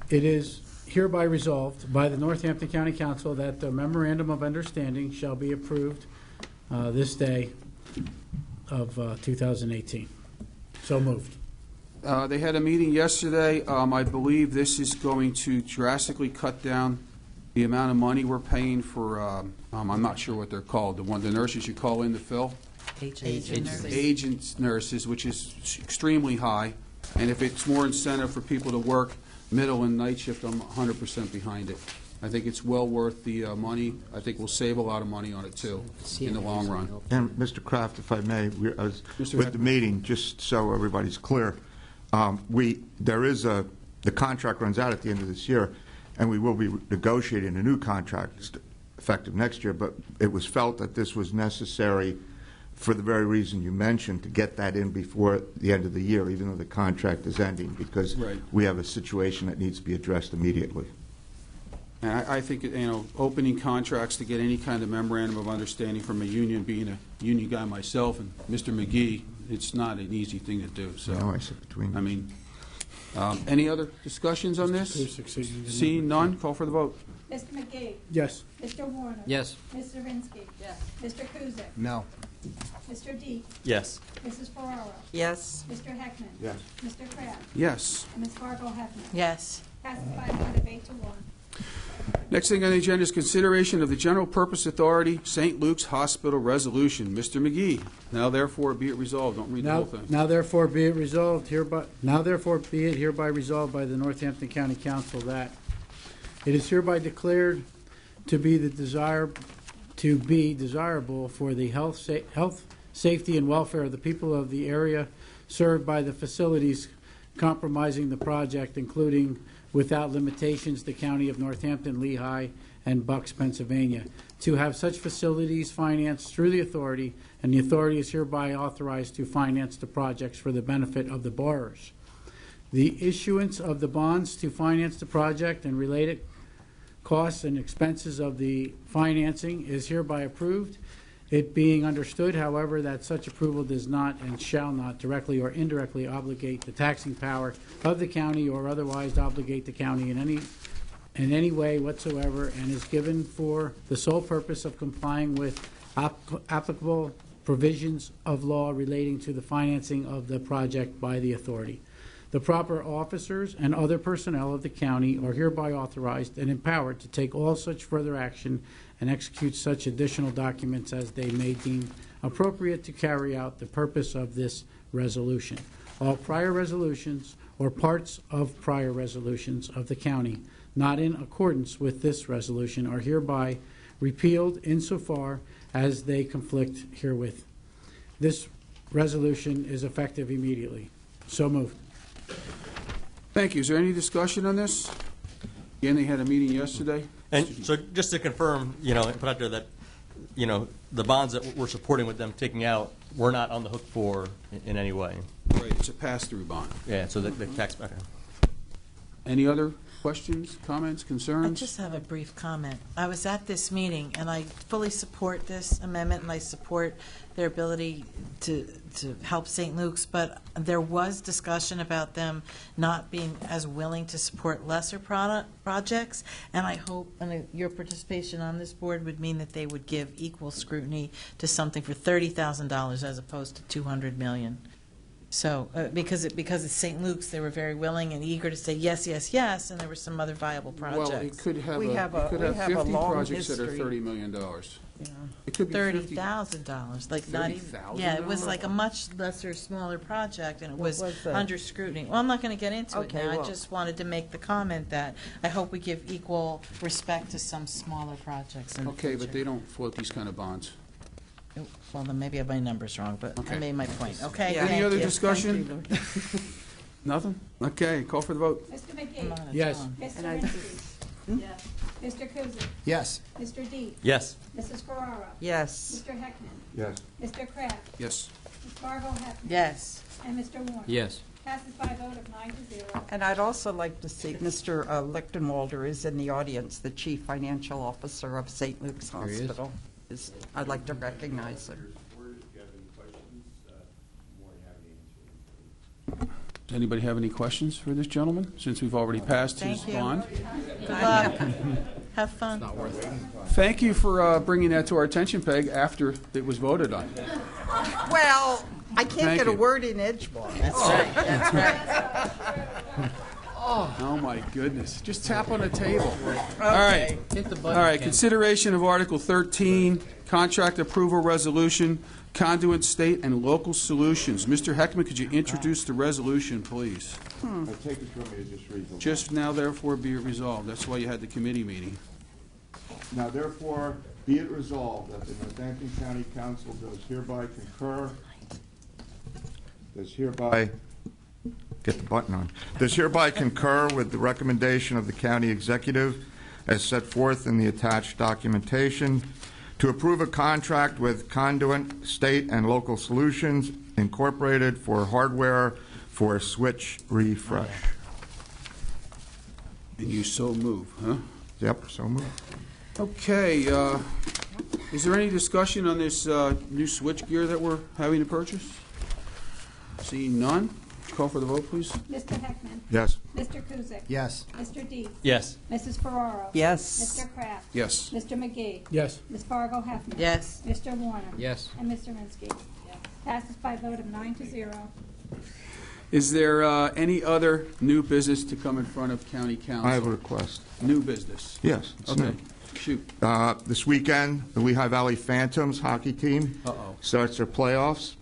it is hereby resolved by the Northampton County Council that the memorandum of understanding shall be approved this day of 2018. So moved. They had a meeting yesterday. I believe this is going to drastically cut down the amount of money we're paying for, I'm not sure what they're called, the nurses you call in to fill. Agent nurses, which is extremely high. And if it's more incentive for people to work middle and night shift, I'm 100% behind it. I think it's well worth the money. I think we'll save a lot of money on it, too, in the long run. And Mr. Kraft, if I may, I was Mr. with the Heckman. meeting, just so everybody's clear, the contract runs out at the end of this year, and we will be negotiating a new contract effective next year, but it was felt that this was necessary for the very reason you mentioned, to get that in before the end of the year, even though the contract is ending, because Right. we have a situation that needs to be addressed immediately. And I think, opening contracts to get any kind of memorandum of understanding from a union, being a union guy myself, and Mr. McGee, it's not an easy thing to do, so. I sit between I mean, any other discussions on this? Seeing none, call for the vote. Mr. McGee. Yes. Mr. Warner. Yes. Ms. Zirinsky. Yes. Mr. Kuzic. No. Mr. Deep. Yes. Mrs. Ferrara. Yes. Mr. Heckman. Yes. Mr. Kraft. Yes. And Ms. Fargo Hefner. Yes. Passes by a vote of 8-1. Next thing on the agenda is consideration of the General Purpose Authority St. Luke's Hospital Resolution. Mr. McGee, now therefore be it resolved. Don't read the whole thing. Now therefore be it resolved hereby, now therefore be it hereby resolved by the Northampton County Council that it is hereby declared to be desirable for the health, safety, and welfare of the people of the area served by the facilities compromising the project, including without limitations the county of Northampton, Lehigh, and Bucks, Pennsylvania, to have such facilities financed through the authority, and the authority is hereby authorized to finance the projects for the benefit of the borrowers. The issuance of the bonds to finance the project and related costs and expenses of the financing is hereby approved. It being understood, however, that such approval does not and shall not directly or indirectly obligate the taxing power of the county or otherwise obligate the county in any way whatsoever, and is given for the sole purpose of complying with applicable provisions of law relating to the financing of the project by the authority. The proper officers and other personnel of the county are hereby authorized and empowered to take all such further action and execute such additional documents as they may deem appropriate to carry out the purpose of this resolution. All prior resolutions or parts of prior resolutions of the county not in accordance with this resolution are hereby repealed insofar as they conflict herewith. This resolution is effective immediately. So moved. Thank you. Is there any discussion on this? Again, they had a meeting yesterday. And so just to confirm, put out there that, the bonds that we're supporting with them taking out, we're not on the hook for in any way. Right, it's a pass-through bond. Yeah, so the tax back. Any other questions, comments, concerns? I just have a brief comment. I was at this meeting, and I fully support this amendment, and I support their ability to help St. Luke's, but there was discussion about them not being as willing to support lesser projects, and I hope your participation on this board would mean that they would give equal scrutiny to something for $30,000 as opposed to $200 million. So, because it's St. Luke's, they were very willing and eager to say yes, yes, yes, and there were some other viable projects. Well, it could have, We have 50 long projects that are history. $30 million. Yeah. It could be $30,000, like not even. Yeah, it was $30,000? like a much lesser, smaller project, and it What was was that? under scrutiny. Well, I'm not going to get into it Okay, now. I well. just wanted to make the comment that I hope we give equal respect to some smaller projects in the Okay, but future. they don't float these kind of bonds. Well, then maybe I have my numbers wrong, but I Okay. made my point. Okay, Yeah. Any thank other you. discussion? Nothing? Okay, call for the vote. Mr. I'm McGee. not a Yes. John. Mr. And I- Rinsky. Yes. Mr. Kuzic. Yes. Mr. Deep. Yes. Mrs. Ferraro. Yes. Mr. Heckman. Yes. Mr. Kraft. Yes. Ms. Fargo Hefner. Yes. And Mr. Warner. Yes. Passes by a vote of 9-0. And I'd also like to see, Mr. Lichtenwalder is in the audience, the Chief Financial Officer of St. Luke's There he is. Hospital. I'd like to recognize him. Does anybody have any questions for this gentleman, since we've already passed his Thank you. bond? Good luck. Have fun. Thank you for bringing that to our attention, Peg, after it was voted on. Well, I can't Thank get a you. word in edgewise. That's right. That's right. Oh, my goodness. Just tap on the table. All Okay. right. Hit the button. All right, Ken. consideration of Article 13, contract approval resolution, conduit state and local solutions. Mr. Heckman, could you introduce the resolution, please? I take it from me to just read the. Just now, therefore, be it resolved. That's why you had the committee meeting. Now therefore, be it resolved that the Northampton County Council does hereby concur, get the button on, does hereby concur with the recommendation of the county executive as set forth in the attached documentation to approve a contract with Conduit State and Local Solutions Incorporated for hardware for switch refresh. And you so move, huh? Yep, so moved. Okay, is there any discussion on this new switch gear that we're having to purchase? Seeing none, call for the vote, please. Mr. Heckman. Yes. Mr. Kuzic. Yes. Mr. Deep. Yes. Mrs. Ferraro. Yes. Mr. Kraft. Yes. Mr. McGee. Yes. Ms. Fargo Hefner. Yes. Mr. Warner. Yes. And Mr. Rinsky. Passes by a vote of 9-0. Is there any other new business to come in front of county council? I have a request. New business? Yes, it's Okay, new. shoot. This weekend, the Lehigh Valley Phantoms hockey team Uh-oh. starts their playoffs,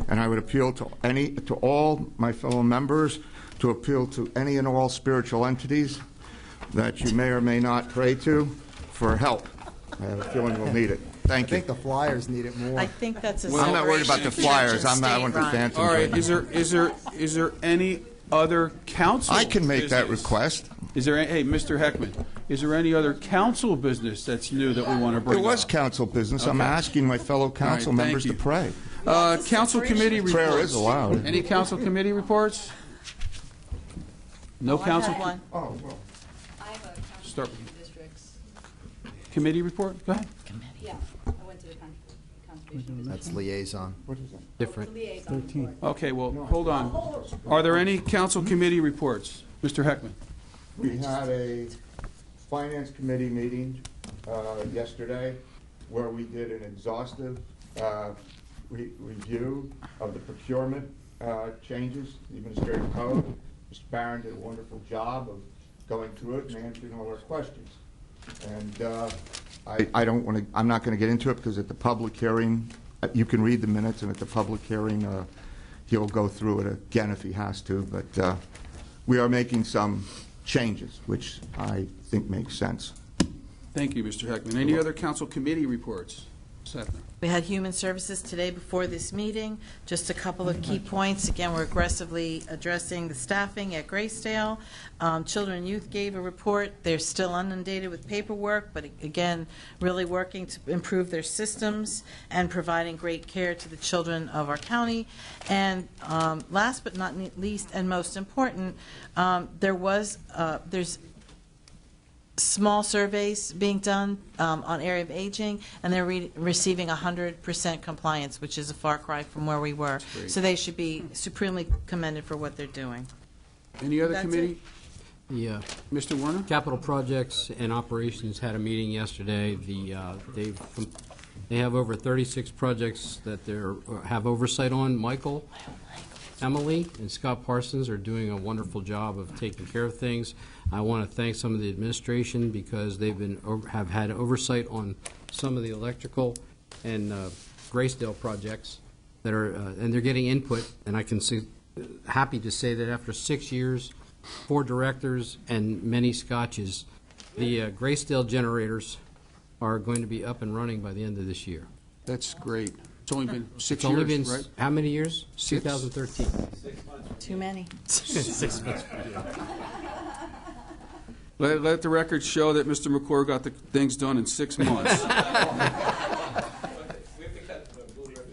and I would appeal to all my fellow members to appeal to any and all spiritual entities that you may or may not pray to for help. I have a feeling we'll need it. I Thank you. think the Flyers need it more. I think that's a I'm not worried about the Flyers. I'm not I one of the Phantoms. All right, right now. is there any other council I can make that business? request. Is there, hey, Mr. Heckman, is there any other council business that's new that we want to bring There was up? council business. I'm Okay. asking my fellow council thank members to you. pray. Council committee reports. Prayer is allowed. Any council committee reports? No I council? have one. Oh, well. I have a Start council with districts committee report? Go ahead. Yeah, I went to the conservation. That's liaison. Different. Liaison. Okay, well, hold on. Are there any council committee reports? Mr. Heckman? We had a finance committee meeting yesterday where we did an exhaustive review of the procurement changes, the administrative code. Mr. Barron did a wonderful job of going through it and answering all our questions. And I'm not going to get into it because at the public hearing, you can read the minutes, and at the public hearing, he'll go through it again if he has to. But we are making some changes, which I think makes sense. Thank you, Mr. Heckman. Any other council committee reports? Sethna? We had Human Services today before this meeting. Just a couple of key points. Again, we're aggressively addressing the staffing at Graysdale. Children and Youth gave a report. They're still inundated with paperwork, but again, really working to improve their systems and providing great care to the children of our county. And last but not least, and most important, there's small surveys being done on area of aging, and they're receiving 100% compliance, which is a far cry from where we were. So they should be supremely commended for what they're doing. Any other That's committee? Yeah. Mr. Werner? Capital Projects and Operations had a meeting yesterday. They have over 36 projects that they have oversight on. Michael, Emily, and Scott Parsons are doing a wonderful job of taking care of things. I want to thank some of the administration because they've have had oversight on some of the electrical and Graysdale projects that are, and they're getting input. And I can happy to say that after 6 years, 4 directors, and many scotches, the Graysdale generators are going to be up and running by the end of this year. That's great. It's only been 6 It's years, only been right? how many years? 6. 2013. Too many. 6 months. Let the record show that Mr. McClure got the things done in 6 months.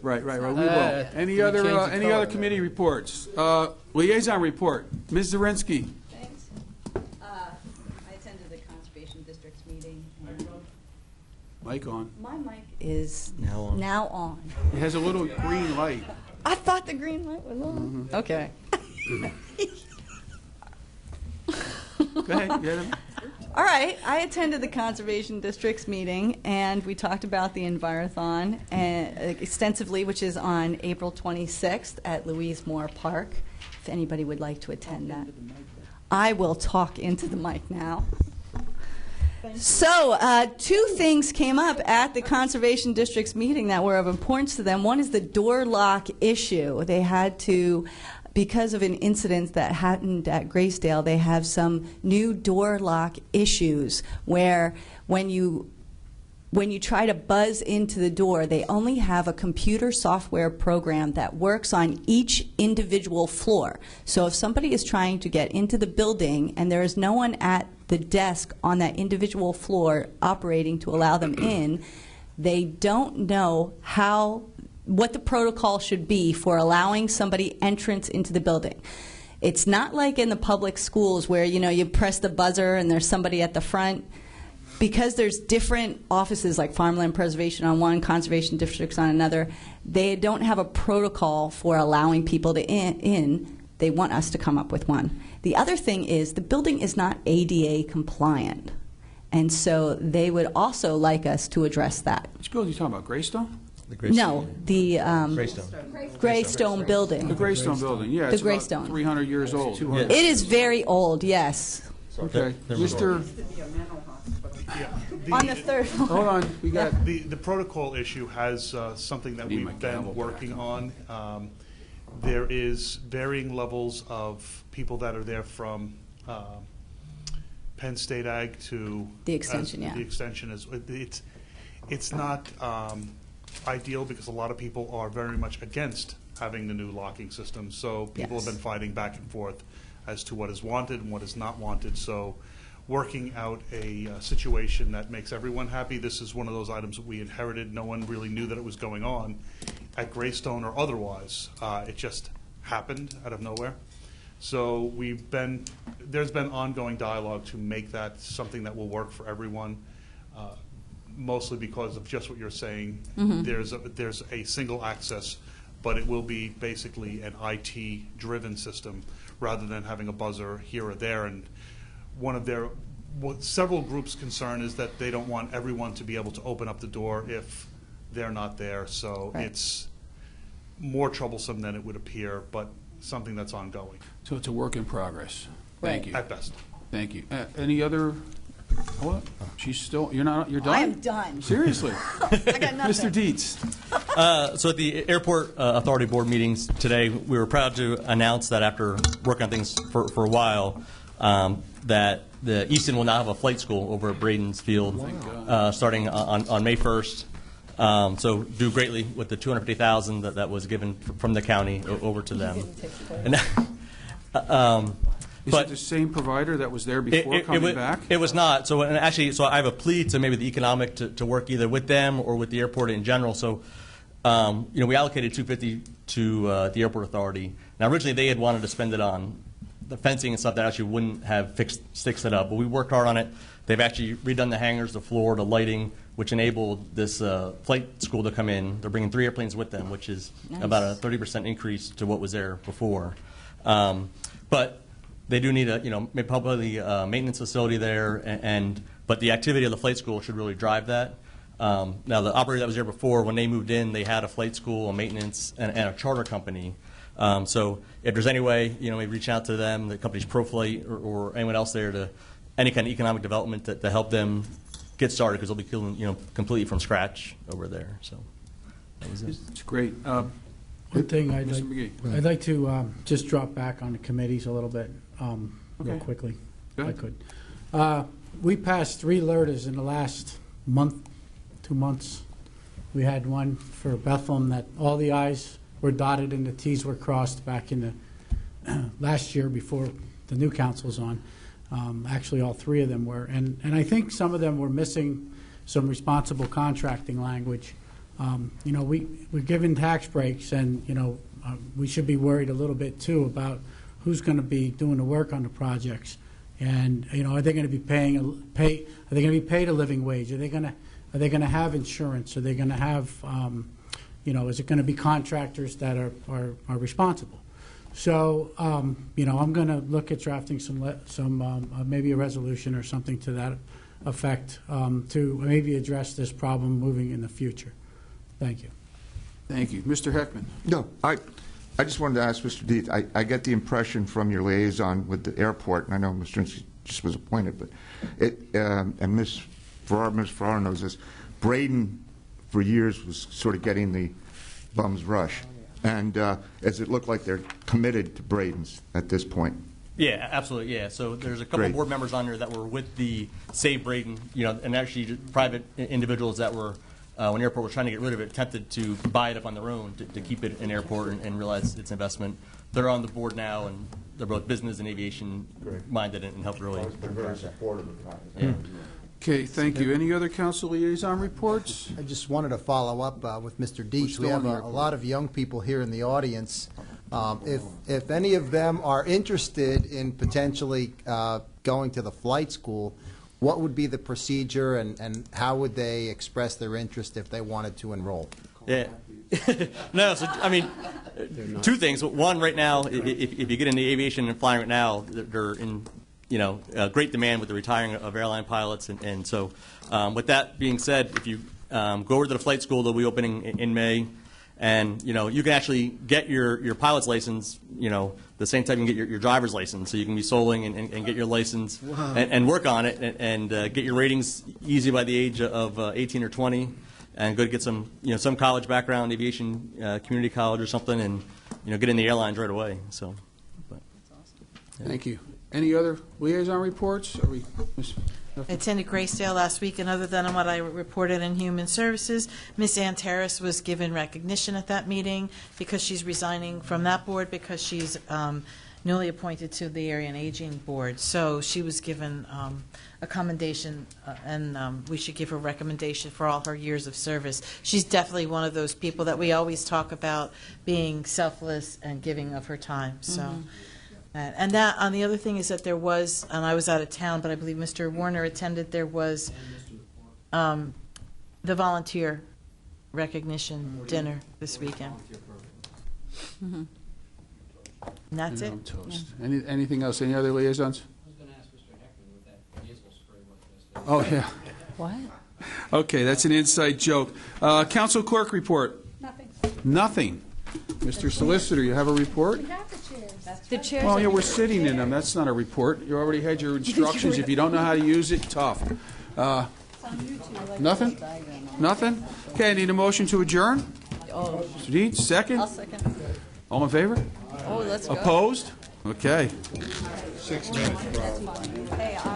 Right, we will. Any other committee reports? Liaison report. Ms. Zirinsky. Thanks. I attended the Conservation District's meeting. And Mic on. my mic is now on. It has a little green light. I thought the green light was on. Okay. Go ahead. All right. I attended the Conservation District's meeting, and we talked about the Envirothon extensively, which is on April 26th at Louise Moore Park, if anybody would like to attend that. I will talk into the mic now. So, 2 things came up at the Conservation District's meeting that were of importance to them. One is the door lock issue. They had to, because of an incident that happened at Graysdale, they have some new door lock issues where when you try to buzz into the door, they only have a computer software program that works on each individual floor. So if somebody is trying to get into the building and there is no one at the desk on that individual floor operating to allow them in, they don't know what the protocol should be for allowing somebody entrance into the building. It's not like in the public schools where, you press the buzzer and there's somebody at the front. Because there's different offices like Farmland Preservation on one, Conservation Districts on another, they don't have a protocol for allowing people to in. They want us to come up with one. The other thing is the building is not ADA compliant. And so they would also like us to address that. Which building are you talking about, Greystone? No, the Greystone building. The Greystone building, yeah. The It's Greystone. about 300 years old. It is very old, yes. Okay. Mr. On the third floor. Hold on. We got The protocol issue has something that we've been working on. There is varying levels of people that are there from Penn State Ag to The extension, yeah. The extension is it's not ideal because a lot of people are very much against having the new locking system. So people have been fighting back and forth as to what is wanted and what is not wanted. So working out a situation that makes everyone happy. This is one of those items that we inherited. No one really knew that it was going on at Greystone or otherwise. It just happened out of nowhere. So there's been ongoing dialogue to make that something that will work for everyone. mostly because of just what you're saying. Mm-hmm. There's a single access, but it will be basically an IT-driven system rather than having a buzzer here or there. And one of their several groups' concern is that they don't want everyone to be able to open up the door if they're not there. So it's more troublesome than it would appear, but something that's ongoing. So it's a work in progress. Thank you. At best. Thank you. Any other? Hold on. She's still. You're not. You're done. I am done. Seriously. I got nothing. Mr. Dietz. So at the Airport Authority Board meetings today, we were proud to announce that after working on things for a while, that the Easton will now have a flight school over at Braden's Field starting on May 1st. So do greatly with the $250,000 that was given from the county over to them. Is it the same provider that was there before coming back? It was not. So and actually, so I have a plea to maybe the economic to work either with them or with the airport in general. So, we allocated $250 to the Airport Authority. Now, originally they had wanted to spend it on the fencing and stuff that actually wouldn't have fixed it up. But we worked hard on it. They've actually redone the hangars, the floor, the lighting, which enabled this flight school to come in. They're bringing 3 airplanes with them, which is about a 30% increase to what was there before. But they do need a, maybe probably a maintenance facility there, but the activity of the flight school should really drive that. Now, the operator that was there before, when they moved in, they had a flight school, a maintenance, and a charter company. So if there's any way, maybe reach out to them, the company's ProFlight or anyone else there to any kind of economic development to help them get started, because they'll be killing, completely from scratch over there. So that was it. It's great. One thing I'd Mr. McGee. I'd like to just drop back on the committees a little bit, real quickly, Go if ahead. I could. We passed 3 LERTAs in the last month, 2 months. We had one for Bethlehem that all the I's were dotted and the T's were crossed back in the last year before the new council's on. Actually, all 3 of them were. And I think some of them were missing some responsible contracting language. We're given tax breaks, and, we should be worried a little bit, too, about who's going to be doing the work on the projects. And, are they going to be are they going to be paid a living wage? Are they going to have insurance? Are they going to have, is it going to be contractors that are responsible? So, I'm going to look at drafting some maybe a resolution or something to that effect to maybe address this problem moving in the future. Thank you. Thank you. Mr. Heckman. No, I just wanted to ask Mr. Dietz, I get the impression from your liaison with the airport, and I know Mr. Inslee just was appointed, but and Ms. Farrar knows this, Braden for years was sort of getting the bum's rush. And does it look like they're committed to Braden's at this point? Yeah, absolutely, yeah. So there's a couple of board members on there that were with the Save Braden, and actually private individuals that were, when the airport was trying to get rid of it, attempted to buy it up on their own to keep it an airport and realize its investment. They're on the board now, and they're both business and aviation minded and help really. They're very supportive of that. Yeah. Okay, thank you. Any other council liaison reports? I just wanted to follow up with Mr. Dietz. We have a lot of young people here in the audience. If any of them are interested in potentially going to the flight school, what would be the procedure and how would they express their interest if they wanted to enroll? Yeah. No, so, 2 things. One, right now, if you get into aviation and flying right now, they're in great demand with the retiring of airline pilots. And so with that being said, if you go over to the flight school, they'll be opening in May. And, you can actually get your pilot's license, the same time you can get your driver's license. So you can be soling and get your license and work on it and get your ratings easy by the age of 18 or 20 and go to get some, some college background, aviation community college or something, and, get in the airlines right away. So, Thank you. Any other liaison reports? I attended Graysdale last week, and other than what I reported in Human Services, Ms. Ann Terrace was given recognition at that meeting because she's resigning from that board because she's newly appointed to the Area and Aging Board. So she was given a commendation, and we should give her recommendation for all her years of service. She's definitely one of those people that we always talk about being selfless and giving of her time. So. And that, on the other thing is that there was, and I was out of town, but I believe Mr. Werner attended, there was the volunteer recognition dinner this weekend. And that's it. I'm toast. Anything else? Any other liaisons? I was going to ask Mr. Heckman what that nasal spray was. Oh, yeah. What? Okay, that's an inside joke. Council clerk report. Nothing. Mr. Solicitor, you have a report? The chairs. Oh, yeah, we're sitting in them. That's not a report. You already had your instructions. If you don't know how to use it, tough. Nothing? Nothing? Okay, I need a motion to adjourn. Oh, Mr. Deeds, second? I'll second. All in favor? Oh, let's go. Opposed? Okay. 6 minutes, Rob.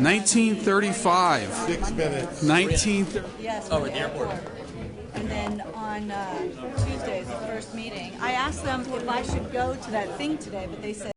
1935. 6 minutes. 1930. Yes. Oh, at the airport. And then on Tuesday is the first meeting. I asked them if I should go to that thing today, but they said